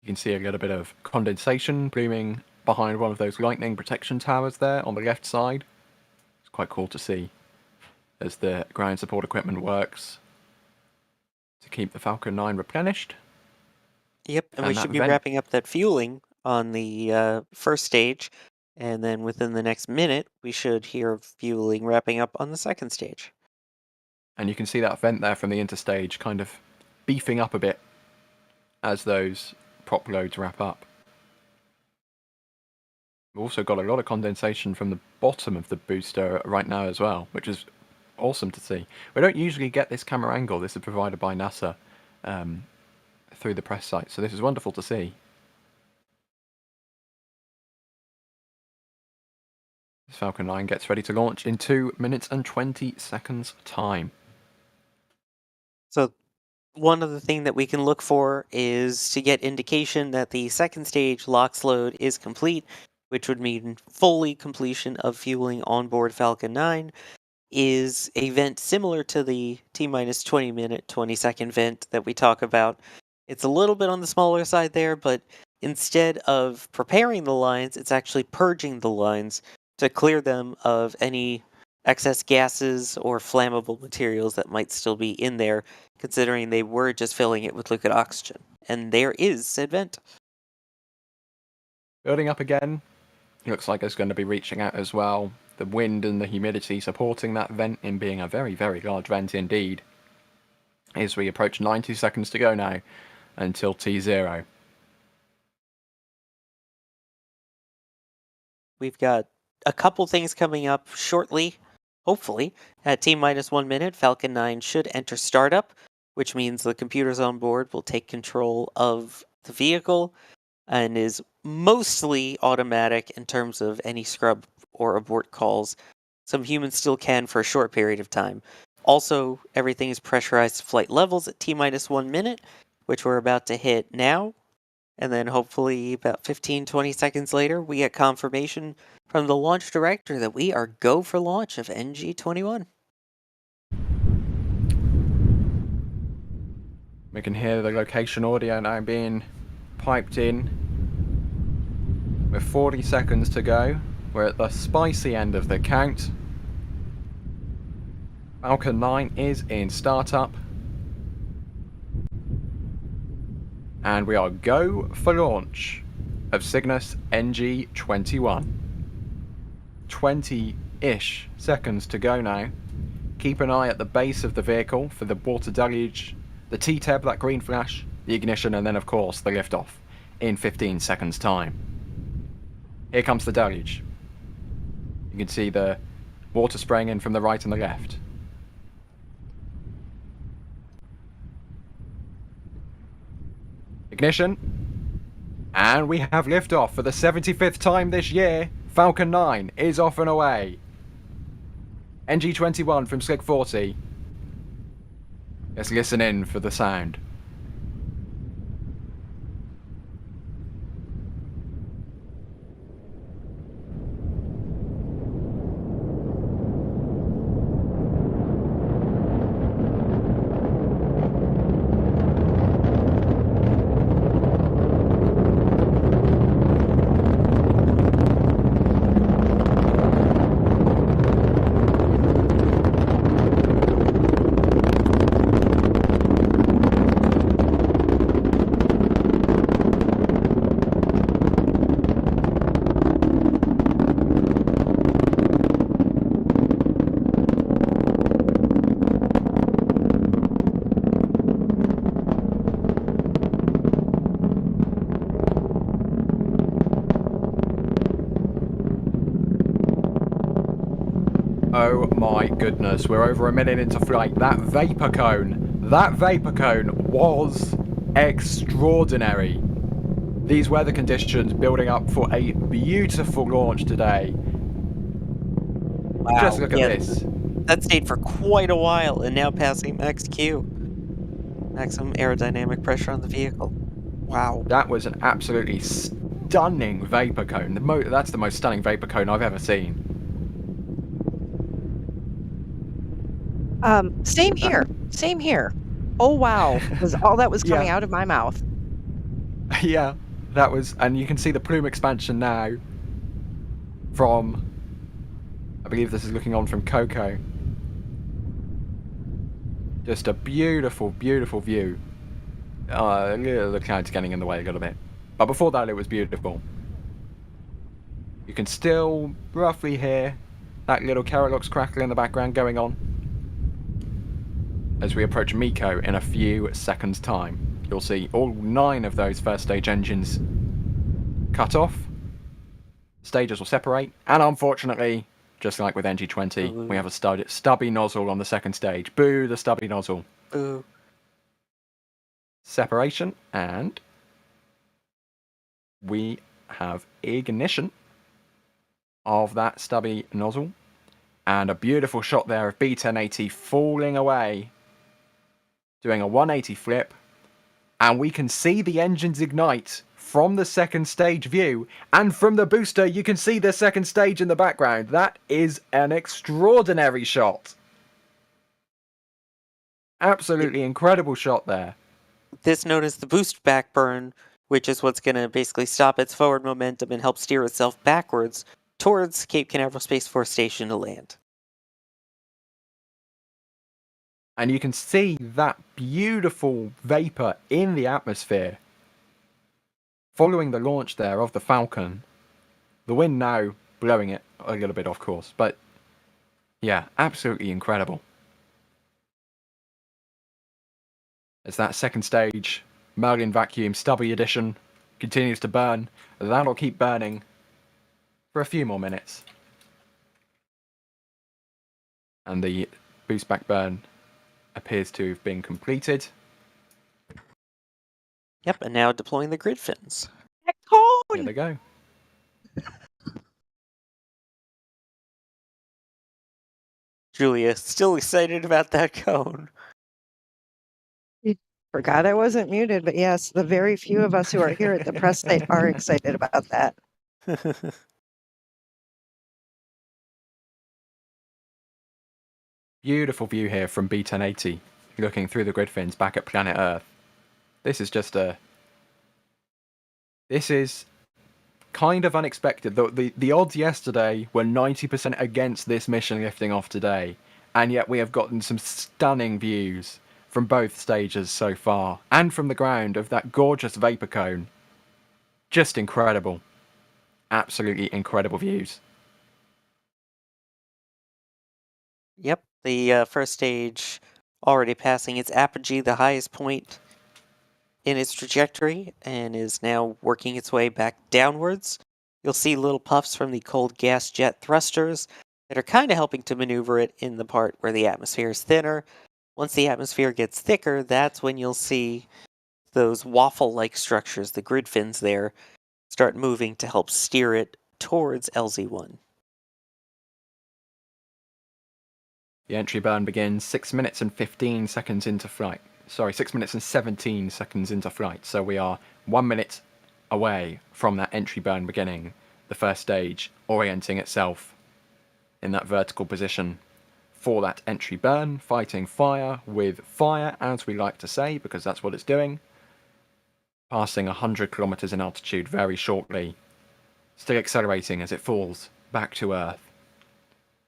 You can see a little bit of condensation blooming behind one of those lightning protection towers there on the left side. It's quite cool to see as the ground support equipment works to keep the Falcon 9 replenished. Yep, and we should be wrapping up that fueling on the first stage, and then within the next minute, we should hear fueling wrapping up on the second stage. And you can see that vent there from the interstage kind of beefing up a bit as those prop loads wrap up. We've also got a lot of condensation from the bottom of the booster right now as well, which is awesome to see. We don't usually get this camera angle. This is provided by NASA through the press site, so this is wonderful to see. This Falcon 9 gets ready to launch in 2 minutes and 20 seconds time. So one other thing that we can look for is to get indication that the second stage LOX load is complete, which would mean fully completion of fueling on board Falcon 9, is a vent similar to the T-minus 20 minute, 20 second vent that we talk about. It's a little bit on the smaller side there, but instead of preparing the lines, it's actually purging the lines to clear them of any excess gases or flammable materials that might still be in there, considering they were just filling it with liquid oxygen. And there is said vent. Building up again. Looks like it's going to be reaching out as well. The wind and the humidity supporting that vent in being a very, very large vent indeed. As we approach 90 seconds to go now until T0. We've got a couple things coming up shortly, hopefully. At T-minus 1 minute, Falcon 9 should enter startup, which means the computers on board will take control of the vehicle and is mostly automatic in terms of any scrub or abort calls. Some humans still can for a short period of time. Also, everything is pressurized to flight levels at T-minus 1 minute, which we're about to hit now. And then hopefully about 15-20 seconds later, we get confirmation from the launch director that we are go for launch of NG-21. We can hear the location audio now being piped in. With 40 seconds to go, we're at the spicy end of the count. Falcon 9 is in startup. And we are go for launch of Cygnus NG-21. 20-ish seconds to go now. Keep an eye at the base of the vehicle for the water deluge, the T-Teb, that green flash, the ignition, and then of course the liftoff in 15 seconds time. Here comes the deluge. You can see the water spraying in from the right and the left. Ignition. And we have liftoff for the 75th time this year. Falcon 9 is off and away. NG-21 from Slick 40. Let's listen in for the sound. Oh my goodness, we're over a minute into flight. That vapor cone was extraordinary. These weather conditions building up for a beautiful launch today. Wow. Just look at this. That stayed for quite a while and now passing max Q. Maximum aerodynamic pressure on the vehicle. Wow. That was an absolutely stunning vapor cone. That's the most stunning vapor cone I've ever seen. Same here. Same here. Oh wow, was all that was coming out of my mouth. Yeah, that was, and you can see the plume expansion now from, I believe this is looking on from Coco. Just a beautiful, beautiful view. The clouds getting in the way a little bit. But before that, it was beautiful. You can still roughly hear that little Keralox crackle in the background going on as we approach Miko in a few seconds' time. You'll see all 9 of those first stage engines cut off. Stages will separate, and unfortunately, just like with NG-20, we have a stubby nozzle on the second stage. Boo, the stubby nozzle. Boo. Separation, and we have ignition of that stubby nozzle, and a beautiful shot there of B-1080 falling away, doing a 180 flip, and we can see the engines ignite from the second stage view, and from the booster you can see the second stage in the background. That is an extraordinary shot. Absolutely incredible shot there. This known as the boostback burn, which is what's going to basically stop its forward momentum and help steer itself backwards towards Cape Canaveral Space Force Station to land. And you can see that beautiful vapor in the atmosphere following the launch there of the Falcon. The wind now blowing it a little bit off course, but yeah, absolutely incredible. As that second stage Merlin vacuum stubby edition continues to burn, that'll keep burning for a few more minutes. And the boost back burn appears to have been completed. Yep, and now deploying the grid fins. Here they go. Julia, still excited about that cone. Forgot I wasn't muted, but yes, the very few of us who are here at the press site are excited about that. Beautiful view here from B-1080, looking through the grid fins back at planet Earth. This is just this is kind of unexpected. The odds yesterday were 90% against this mission lifting off today, and yet we have gotten some stunning views from both stages so far, and from the ground of that gorgeous vapor cone. Just incredible. Absolutely incredible views. Yep, the first stage already passing its apogee, the highest point in its trajectory, and is now working its way back downwards. You'll see little puffs from the cold gas jet thrusters that are kind of helping to maneuver it in the part where the atmosphere is thinner. Once the atmosphere gets thicker, that's when you'll see those waffle-like structures, the grid fins there, start moving to help steer it towards LZ-1. The entry burn begins 6 minutes and 15 seconds into flight. Sorry, 6 minutes and 17 seconds into flight. So we are 1 minute away from that entry burn beginning. The first stage orienting itself in that vertical position for that entry burn, fighting fire with fire, as we like to say, because that's what it's doing. Passing 100 kilometers in altitude very shortly. Still accelerating as it falls back to Earth.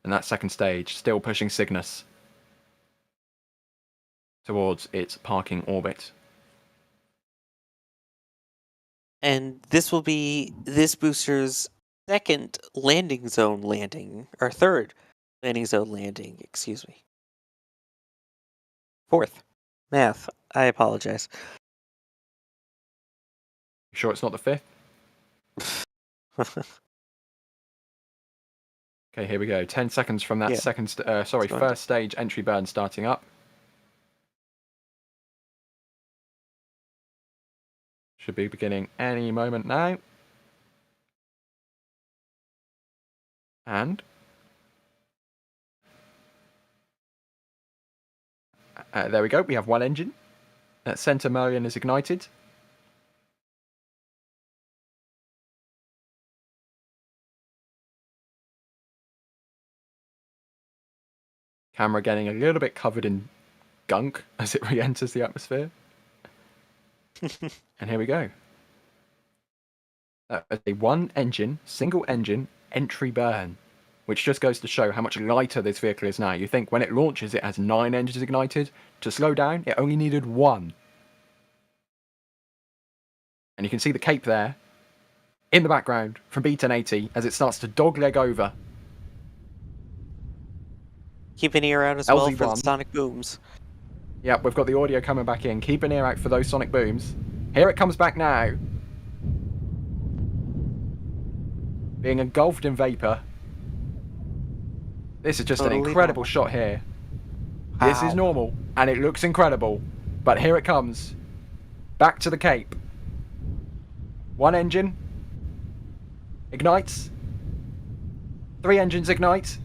And that second stage still pushing Cygnus towards its parking orbit. And this will be this booster's second landing zone landing, or third landing zone landing, excuse me. Fourth. Math. I apologize. You sure it's not the fifth? Okay, here we go. 10 seconds from that first stage entry burn starting up. Should be beginning any moment now. And there we go. We have one engine. Center Merlion is ignited. Camera getting a little bit covered in gunk as it re-enters the atmosphere. And here we go. A one engine, single engine entry burn, which just goes to show how much lighter this vehicle is now. You think when it launches, it has 9 engines ignited. To slow down, it only needed 1. And you can see the cape there in the background from B1080 as it starts to dogleg over. Keep an ear out as well for the LZ1. sonic booms. Yep, we've got the audio coming back in. Keep an ear out for those sonic booms. Here it comes back now. Being engulfed in vapor. This is just an incredible shot here. Wow. This is normal, and it looks incredible. But here it comes. Back to the Cape. One engine. Ignites. 3 engines ignite.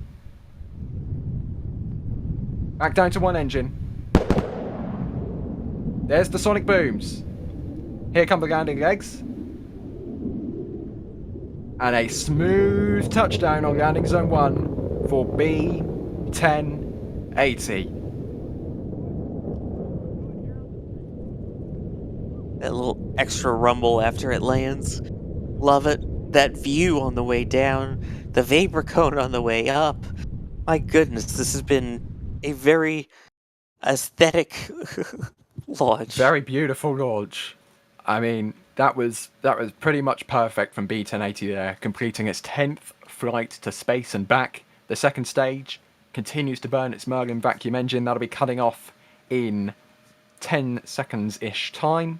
Back down to 1 engine. There's the sonic booms. Here come the landing legs. And a smooth touchdown on landing zone 1 for B1080. That little extra rumble after it lands. Love it. That view on the way down. The vapor cone on the way up. My goodness, this has been a very aesthetic launch. Very beautiful launch. I mean, that was pretty much perfect from B1080 there, completing its 10th flight to space and back. The second stage continues to burn its Merlin vacuum engine. That'll be cutting off in 10 seconds-ish time.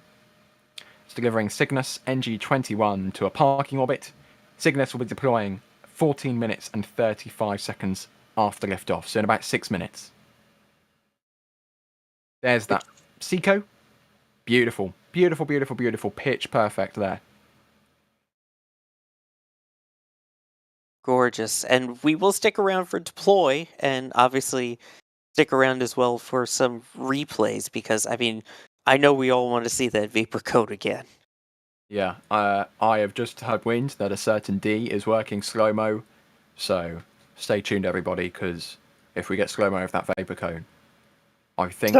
It's delivering Cygnus NG-21 to a parking orbit. Cygnus will be deploying 14 minutes and 35 seconds after liftoff, so in about 6 minutes. There's that Seco. Beautiful, beautiful, beautiful, beautiful. Pitch perfect there. Gorgeous. And we will stick around for deploy, and obviously stick around as well for some replays, because, I mean, I know we all want to see that vapor code again. Yeah, I have just had wind that a certain D is working slow-mo, so stay tuned, everybody, because if we get slow-mo of that vapor cone, I think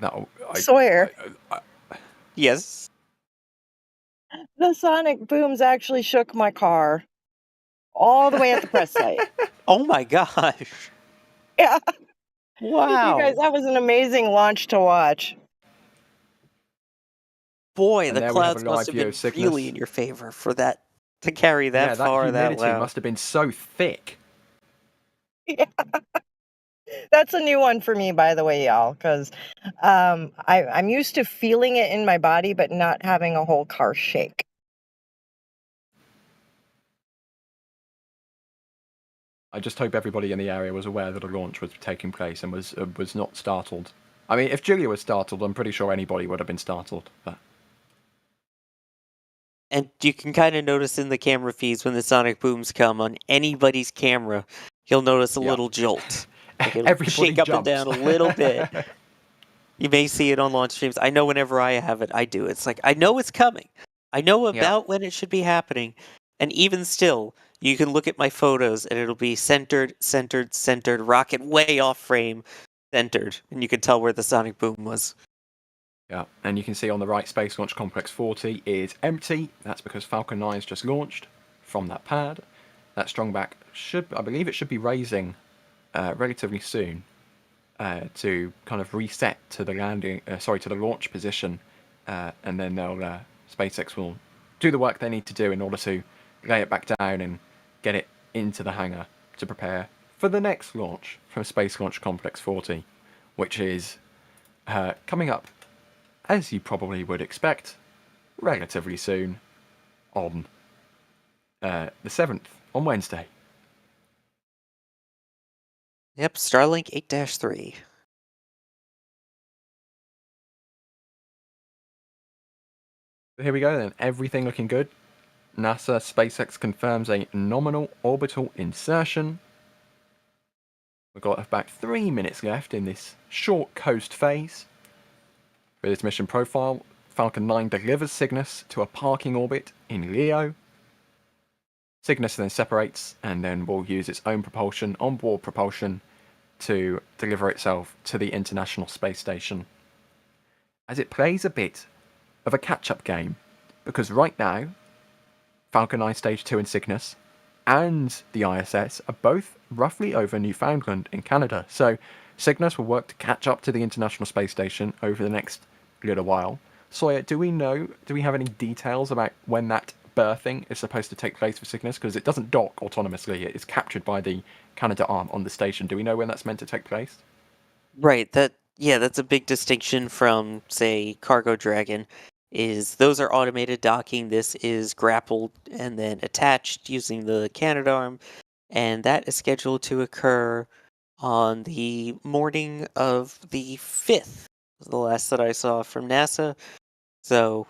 that'll... Sawyer. Yes? The sonic booms actually shook my car all the way at the press site. Oh my gosh. Yeah. Wow. You guys, that was an amazing launch to watch. Boy, And the there we have clouds a must live have view been of Cygnus. really in your favor for that, to carry that Yeah, far, that humidity loud. must have been so thick. Yeah. That's a new one for me, by the way, y'all, because I'm used to feeling it in my body, but not having a whole car shake. I just hope everybody in the area was aware that a launch was taking place and was not startled. I mean, if Julia was startled, I'm pretty sure anybody would have been startled. But And you can kind of notice in the camera feeds when the sonic booms come on anybody's camera, you'll notice a little jolt. Like it'll everybody shake up jumps. and down a little bit. You may see it on launch streams. I know whenever I have it, I do. It's like, I know it's coming. I know about when it should be happening. And even still, you can look at my photos and it'll be centered, centered, centered, rocket way off frame, centered. And you can tell where the sonic boom was. Yeah, and you can see on the right, Space Launch Complex 40 is empty. That's because Falcon 9 has just launched from that pad. That strongback I believe it should be raising relatively soon to kind of reset to the to the launch position, and then SpaceX will do the work they need to do in order to lay it back down and get it into the hangar to prepare for the next launch from Space Launch Complex 40, which is coming up, as you probably would expect, relatively soon on the 7th, on Wednesday. Yep, Starlink 8-3. Here we go then. Everything looking good. NASA SpaceX confirms a nominal orbital insertion. We've got about 3 minutes left in this short coast phase. For this mission profile, Falcon 9 delivers Cygnus to a parking orbit in Leo. Cygnus then separates and then will use its own propulsion, onboard propulsion, to deliver itself to the International Space Station. As it plays a bit of a catch-up game, because right now, Falcon 9 Stage 2 in Cygnus and the ISS are both roughly over Newfoundland in Canada. So Cygnus will work to catch up to the International Space Station over the next little while. Sawyer, do we have any details about when that berthing is supposed to take place for Cygnus? Because it doesn't dock autonomously, it is captured by the Canada arm on the station. Do we know when that's meant to take place? Right, that's a big distinction from, say, Cargo Dragon, is those are automated docking. This is grappled and then attached using the Canadarm, and that is scheduled to occur on the morning of the 5th, the last that I saw from NASA. So,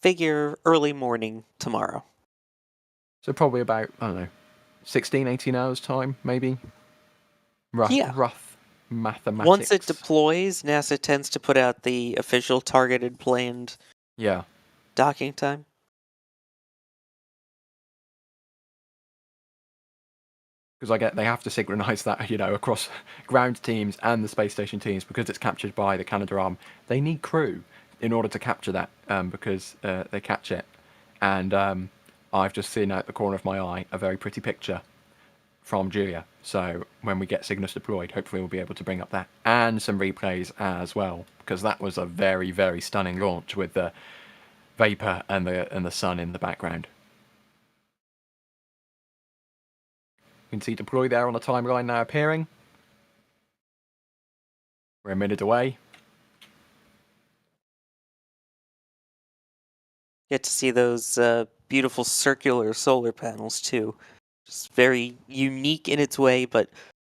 figure early morning tomorrow. So probably about, I don't know, 16, 18 hours time, maybe? Rough mathematics. Once it deploys, NASA tends to put out the official targeted planned docking time. Because they have to synchronize that, across ground teams and the space station teams, because it's captured by the Canadarm. They need crew in order to capture that, because they catch it. And I've just seen out the corner of my eye a very pretty picture from Julia. So when we get Cygnus deployed, hopefully we'll be able to bring up that and some replays as well, because that was a very, very stunning launch with the vapor and the sun in the background. You can see deploy there on the timeline now appearing. We're a minute away. Get to see those beautiful circular solar panels too. Just very unique in its way, but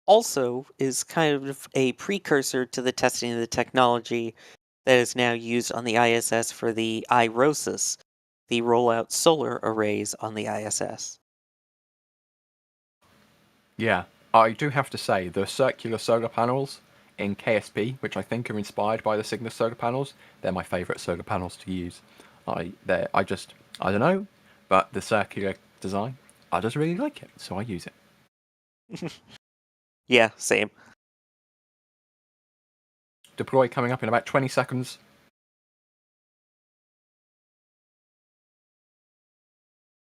also is kind of a precursor to the testing of the technology that is now used on the ISS for the IROSIS, the rollout solar arrays on the ISS. Yeah, I do have to say, the circular solar panels in KSP, which I think are inspired by the Cygnus solar panels, they're my favourite solar panels to use. I don't know, but the circular design, I just really like it, so I use it. Yeah, same. Deploy coming up in about 20 seconds.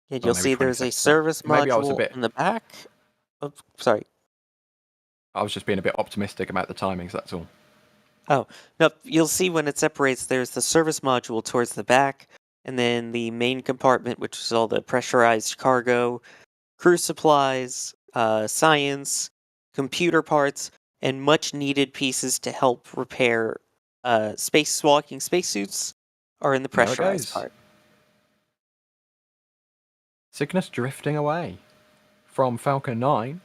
Yeah, you'll see there's a service module in the back. Oh, sorry. I was just being a bit optimistic about the timings, that's all. Oh, no, you'll see when it separates, there's the service module towards the back, and then the main compartment, which is all the pressurized cargo, crew supplies, science, computer parts, and much needed pieces to help repair spacewalking spacesuits are in the pressurized part. Cygnus drifting away from Falcon 9.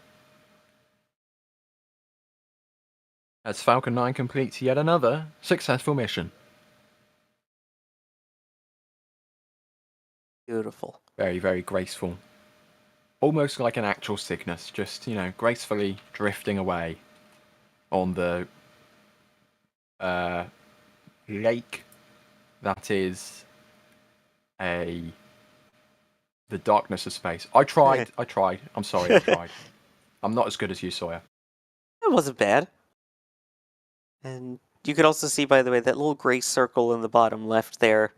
As Falcon 9 completes yet another successful mission. Beautiful. Very, very graceful. Almost like an actual Cygnus, just, gracefully drifting away on the lake that is the darkness of space. I tried. I'm sorry, I tried. I'm not as good as you, Sawyer. It wasn't bad. And you could also see, by the way, that little gray circle in the bottom left there,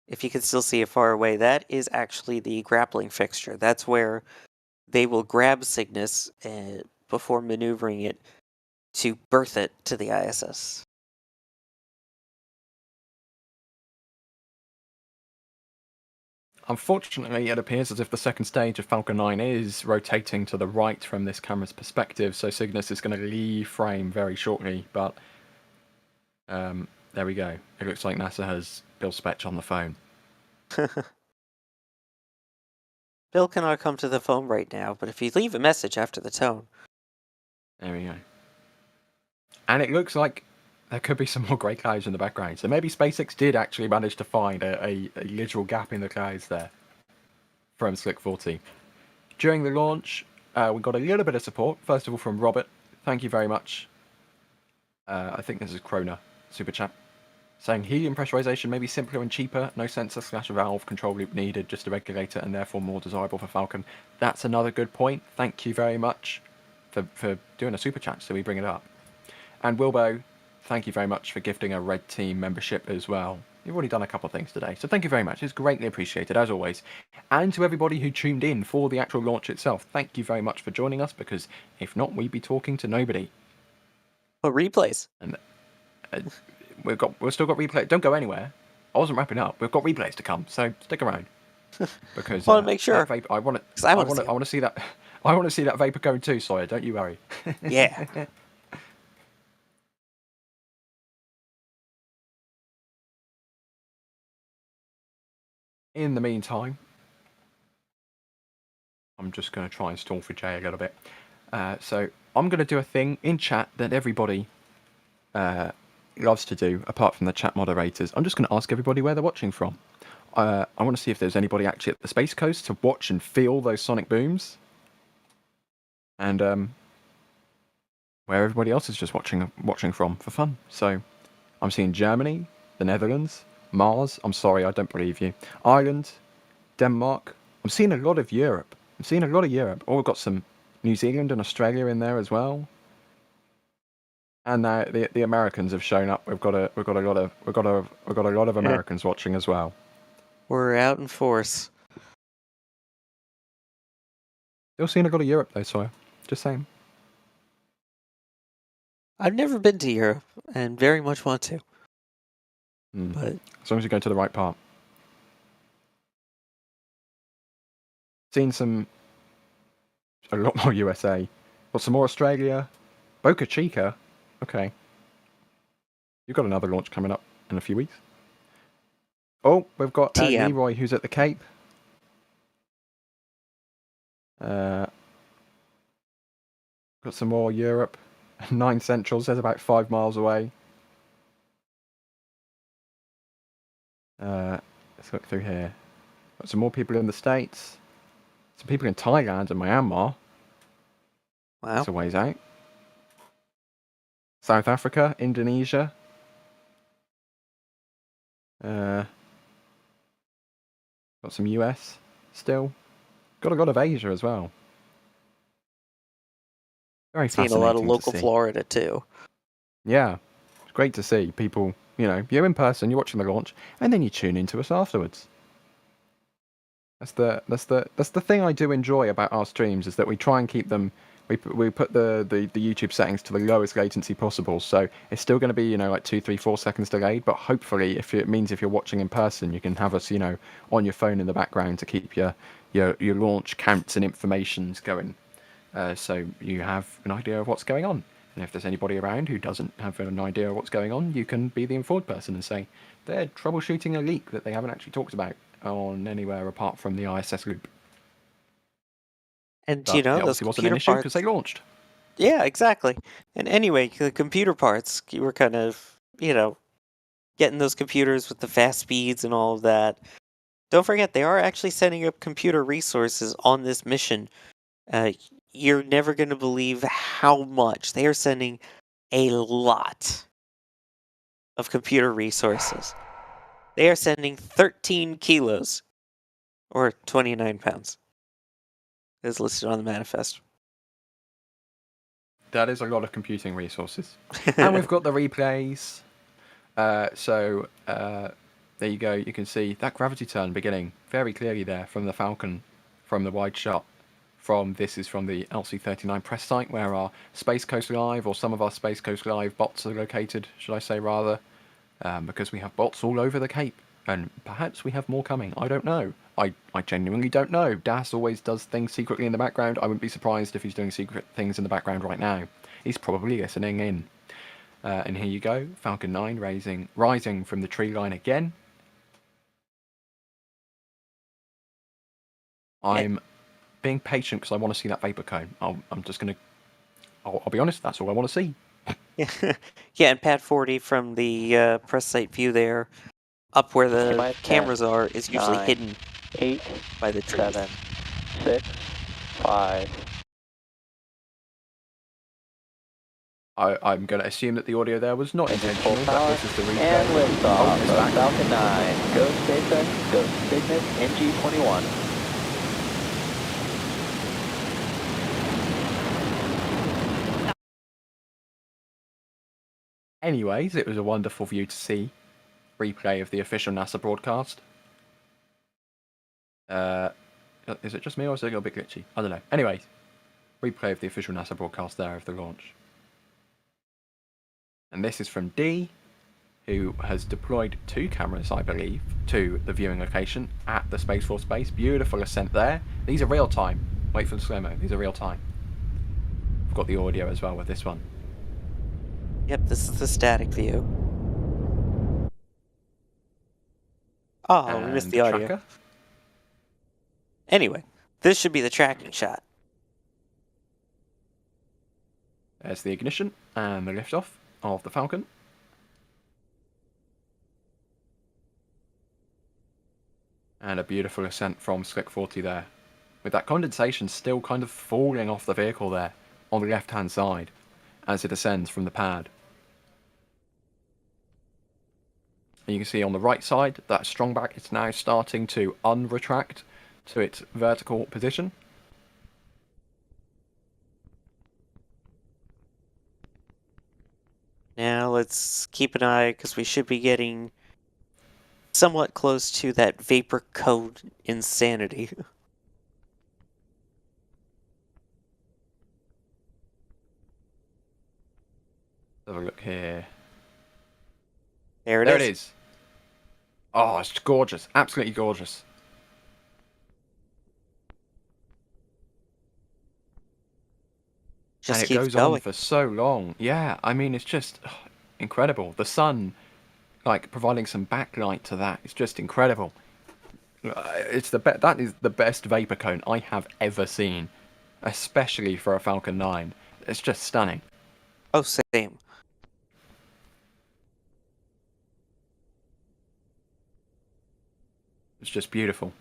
if you can still see it far away, that is actually the grappling fixture. That's where they will grab Cygnus before maneuvering it to berth it to the ISS. Unfortunately, it appears as if the second stage of Falcon 9 is rotating to the right from this camera's perspective, so Cygnus is going to leave frame very shortly, but there we go. It looks like NASA has Bill Spetch on the phone. Bill cannot come to the phone right now, but if you leave a message after the tone. There we go. And it looks like there could be some more grey clouds in the background. So maybe SpaceX did actually manage to find a literal gap in the clouds there from Slick 40. During the launch, we got a little bit of support. First of all, from Robert. Thank you very much. I think this is Krona, super chat. Saying helium pressurization may be simpler and cheaper. No sensor/valve control loop needed, just a regulator, and therefore more desirable for Falcon. That's another good point. Thank you very much for doing a super chat, so we bring it up. And Wilbo, thank you very much for gifting a Red Team membership as well. You've already done a couple of things today, so thank you very much. It's greatly appreciated, as always. And to everybody who tuned in for the actual launch itself, thank you very much for joining us, because if not, we'd be talking to nobody. But replays. And we've still got replay. Don't go anywhere. I wasn't wrapping up. We've got replays to come, so stick around. Because I want to make sure. I want to see that. I want to see that vapor cone too, Sawyer. Don't you worry. Yeah. In the meantime, I'm just going to try and stall for Jay a little bit. So I'm going to do a thing in chat that everybody loves to do, apart from the chat moderators. I'm just going to ask everybody where they're watching from. I want to see if there's anybody actually at the Space Coast to watch and feel those sonic booms. And where everybody else is just watching from for fun. So I'm seeing Germany, the Netherlands, Mars, I'm sorry, I don't believe you. Ireland, Denmark. I'm seeing a lot of Europe. Oh, we've got some New Zealand and Australia in there as well. And now the Americans have shown up. We've got a lot of Americans watching as well. We're out in force. Still seeing a lot of Europe though, Sawyer. Just saying. I've never been to Europe and very much want to. But as long as you go to the right part. Seen a lot more USA. Got some more Australia. Boca Chica. Okay. You've got another launch coming up in a few weeks. Oh, we've got Leroy who's at the Cape. Got some more Europe. 9 Central says about 5 miles away. Let's look through here. Got some more people in the States. Some people in Thailand and Myanmar. Wow. That's a ways out. South Africa, Indonesia. Got some US still. Got a lot of Asia as well. Very fascinating. Seen a lot of local Florida too. Yeah. It's great to see people, you're in person, you're watching the launch, and then you tune into us afterwards. That's the thing I do enjoy about our streams, is that we try and keep them. We put the YouTube settings to the lowest latency possible, so it's still going to be like 2, 3, 4 seconds delayed. But hopefully, if you're watching in person, you can have us on your phone in the background to keep your launch counts and informations going, so you have an idea of what's going on. And if there's anybody around who doesn't have an idea of what's going on, you can be the informed person and say they're troubleshooting a leak that they haven't actually talked about on anywhere apart from the ISS loop. And but those wasn't an issue because they launched. Yeah, exactly. And anyway, the computer parts, you were kind of, getting those computers with the fast speeds and all of that. Don't forget, they are actually setting up computer resources on this mission. You're never going to believe how much. They are sending a lot of computer resources. They are sending 13 kilos, or 29 pounds, as listed on the manifest. That is a lot of computing resources. And we've got the replays. So there you go. You can see that gravity turn beginning very clearly there from the Falcon, from the wide shot. This is from the LC-39 press site, where our Space Coast Live, or some of our Space Coast Live bots are located, should I say rather, because we have bots all over the Cape, and perhaps we have more coming. I don't know. I genuinely don't know. Das always does things secretly in the background. I wouldn't be surprised if he's doing secret things in the background right now. He's probably listening in. And here you go, Falcon 9 rising from the tree line again. I'm being patient because I want to see that vapor cone. I'm just going to I'll be honest, that's all I want to see. Yeah, and Pad 40 from the press site view there, up where the T-minus 10, cameras are, is usually 9, hidden 8, by the trees. 7, 6, 5. I'm going to assume that the audio there was not Engine intentional, full but power, this is the replay. and liftoff it's of back. Falcon 9. Go SpaceX, go Cygnus NG-21. Anyways, it was a wonderful view to see. Replay of the official NASA broadcast. Is it just me or is it a little bit glitchy? I don't know. Anyway, replay of the official NASA broadcast there of the launch. And this is from D, who has deployed 2 cameras, I believe, to the viewing location at the Space Force base. Beautiful ascent there. These are real time. Wait for the slow-mo. These are real time. I've got the audio as well with this one. Yep, this is the static view. Oh, we missed And the audio. tracker. Anyway, this should be the tracking shot. There's the ignition and the liftoff of the Falcon. And a beautiful ascent from Slick 40 there. With that condensation still kind of falling off the vehicle there on the left-hand side as it ascends from the pad. And you can see on the right side, that strong back is now starting to unretract to its vertical position. Now let's keep an eye, because we should be getting somewhat close to that vapor cone insanity. Have a look here. There it is. Oh, it's gorgeous. Absolutely gorgeous. Just and it keeps goes going on for so long. Yeah, I mean, it's just incredible. The sun, like, providing some backlight to that, it's just incredible. It's that is the best vapor cone I have ever seen, especially for a Falcon 9. It's just stunning. Oh, same. It's just beautiful.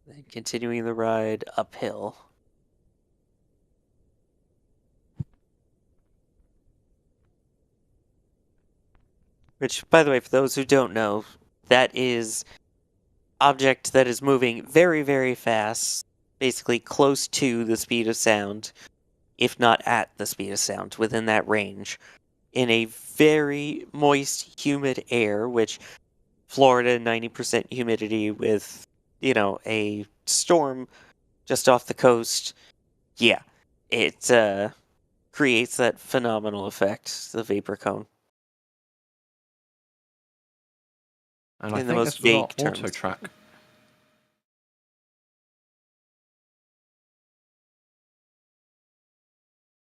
Then continuing the ride uphill. Which, by the way, for those who don't know, that is object that is moving very, very fast, basically close to the speed of sound, if not at the speed of sound, within that range, in a very moist, humid air, which Florida, 90% humidity with, a storm just off the coast. Yeah, it creates that phenomenal effect, the vapor cone. And I In the think most this was our vague terms. auto track.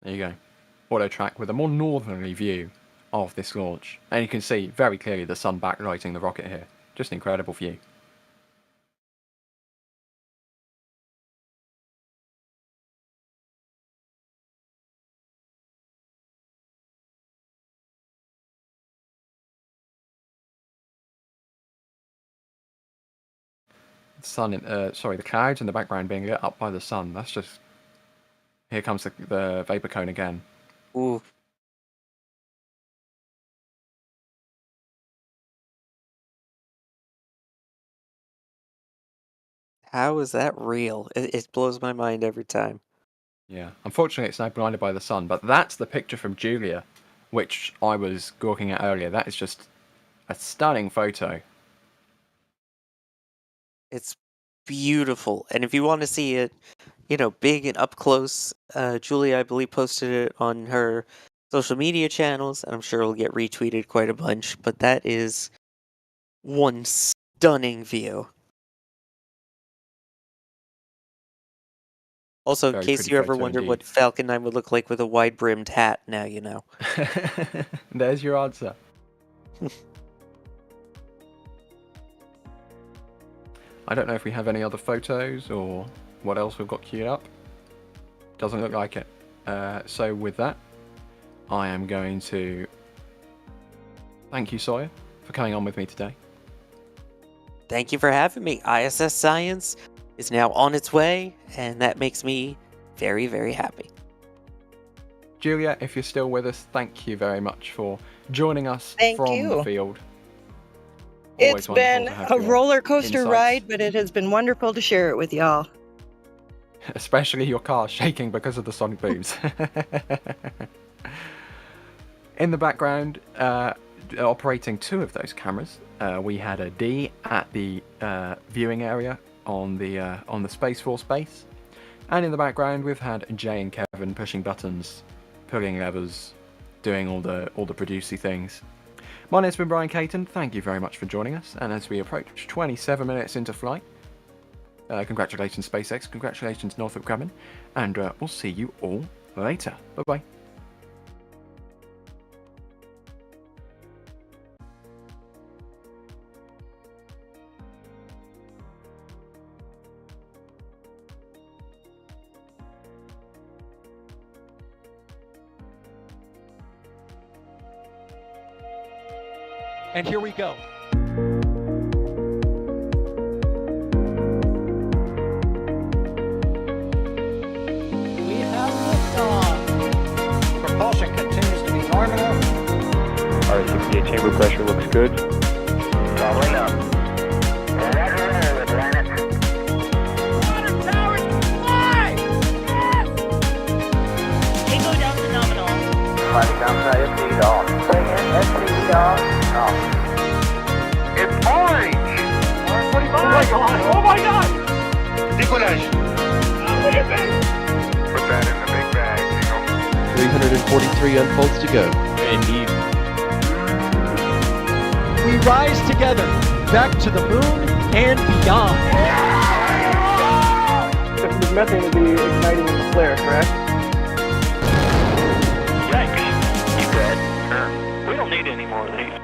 There you go. Auto track with a more northerly view of this launch. And you can see very clearly the sun backlighting the rocket here. Just an incredible view. The clouds in the background being lit up by the sun. That's just... Here comes the vapor cone again. Ooh. How is that real? It blows my mind every time. Yeah. Unfortunately, it's now blinded by the sun, but that's the picture from Julia, which I was gawking at earlier. That is just a stunning photo. It's beautiful. And if you want to see it, big and up close, Julia, I believe, posted it on her social media channels, and I'm sure it'll get retweeted quite a bunch, but that is one stunning view. Also, in Very case pretty you ever photo wondered indeed. what Falcon 9 would look like with a wide-brimmed hat, now you know. There's your answer. I don't know if we have any other photos or what else we've got queued up. Doesn't look like it. So with that, I am going to thank you, Sawyer, for coming on with me today. Thank you for having me. ISS Science is now on its way, and that makes me very, very happy. Julia, if you're still with us, thank you very much for joining us Thank from you. the field. It's Always been wonderful to have a your roller coaster insights. ride, but it has been wonderful to share it with y'all. Especially your car shaking because of the sonic booms. In the background, operating two of those cameras, we had a D at the viewing area on the Space Force base, and in the background we've had Jay and Kevin pushing buttons, pulling levers, doing all the producey things. My name's been Brian Caton. Thank you very much for joining us, and as we approach 27 minutes into flight, congratulations SpaceX, congratulations Northrop Grumman, and we'll see you all later. Bye bye. And here we go. We have liftoff. Propulsion continues to be nominal. R68 chamber pressure looks good. Doubling up. Roger, roger, planet. Water towers, fly! Yes! Payload down to nominal. Flighting downside speed off. Bring in SPD off. Off. It's orange! Oh my god! Oh my god! Decollage. What is it? Put that in the big bag, 343 unfolds to go. Indeed. We rise together back to the moon and beyond. This methane will be igniting in the flare, correct? Yikes. You dead? Sure. We don't need any more of these.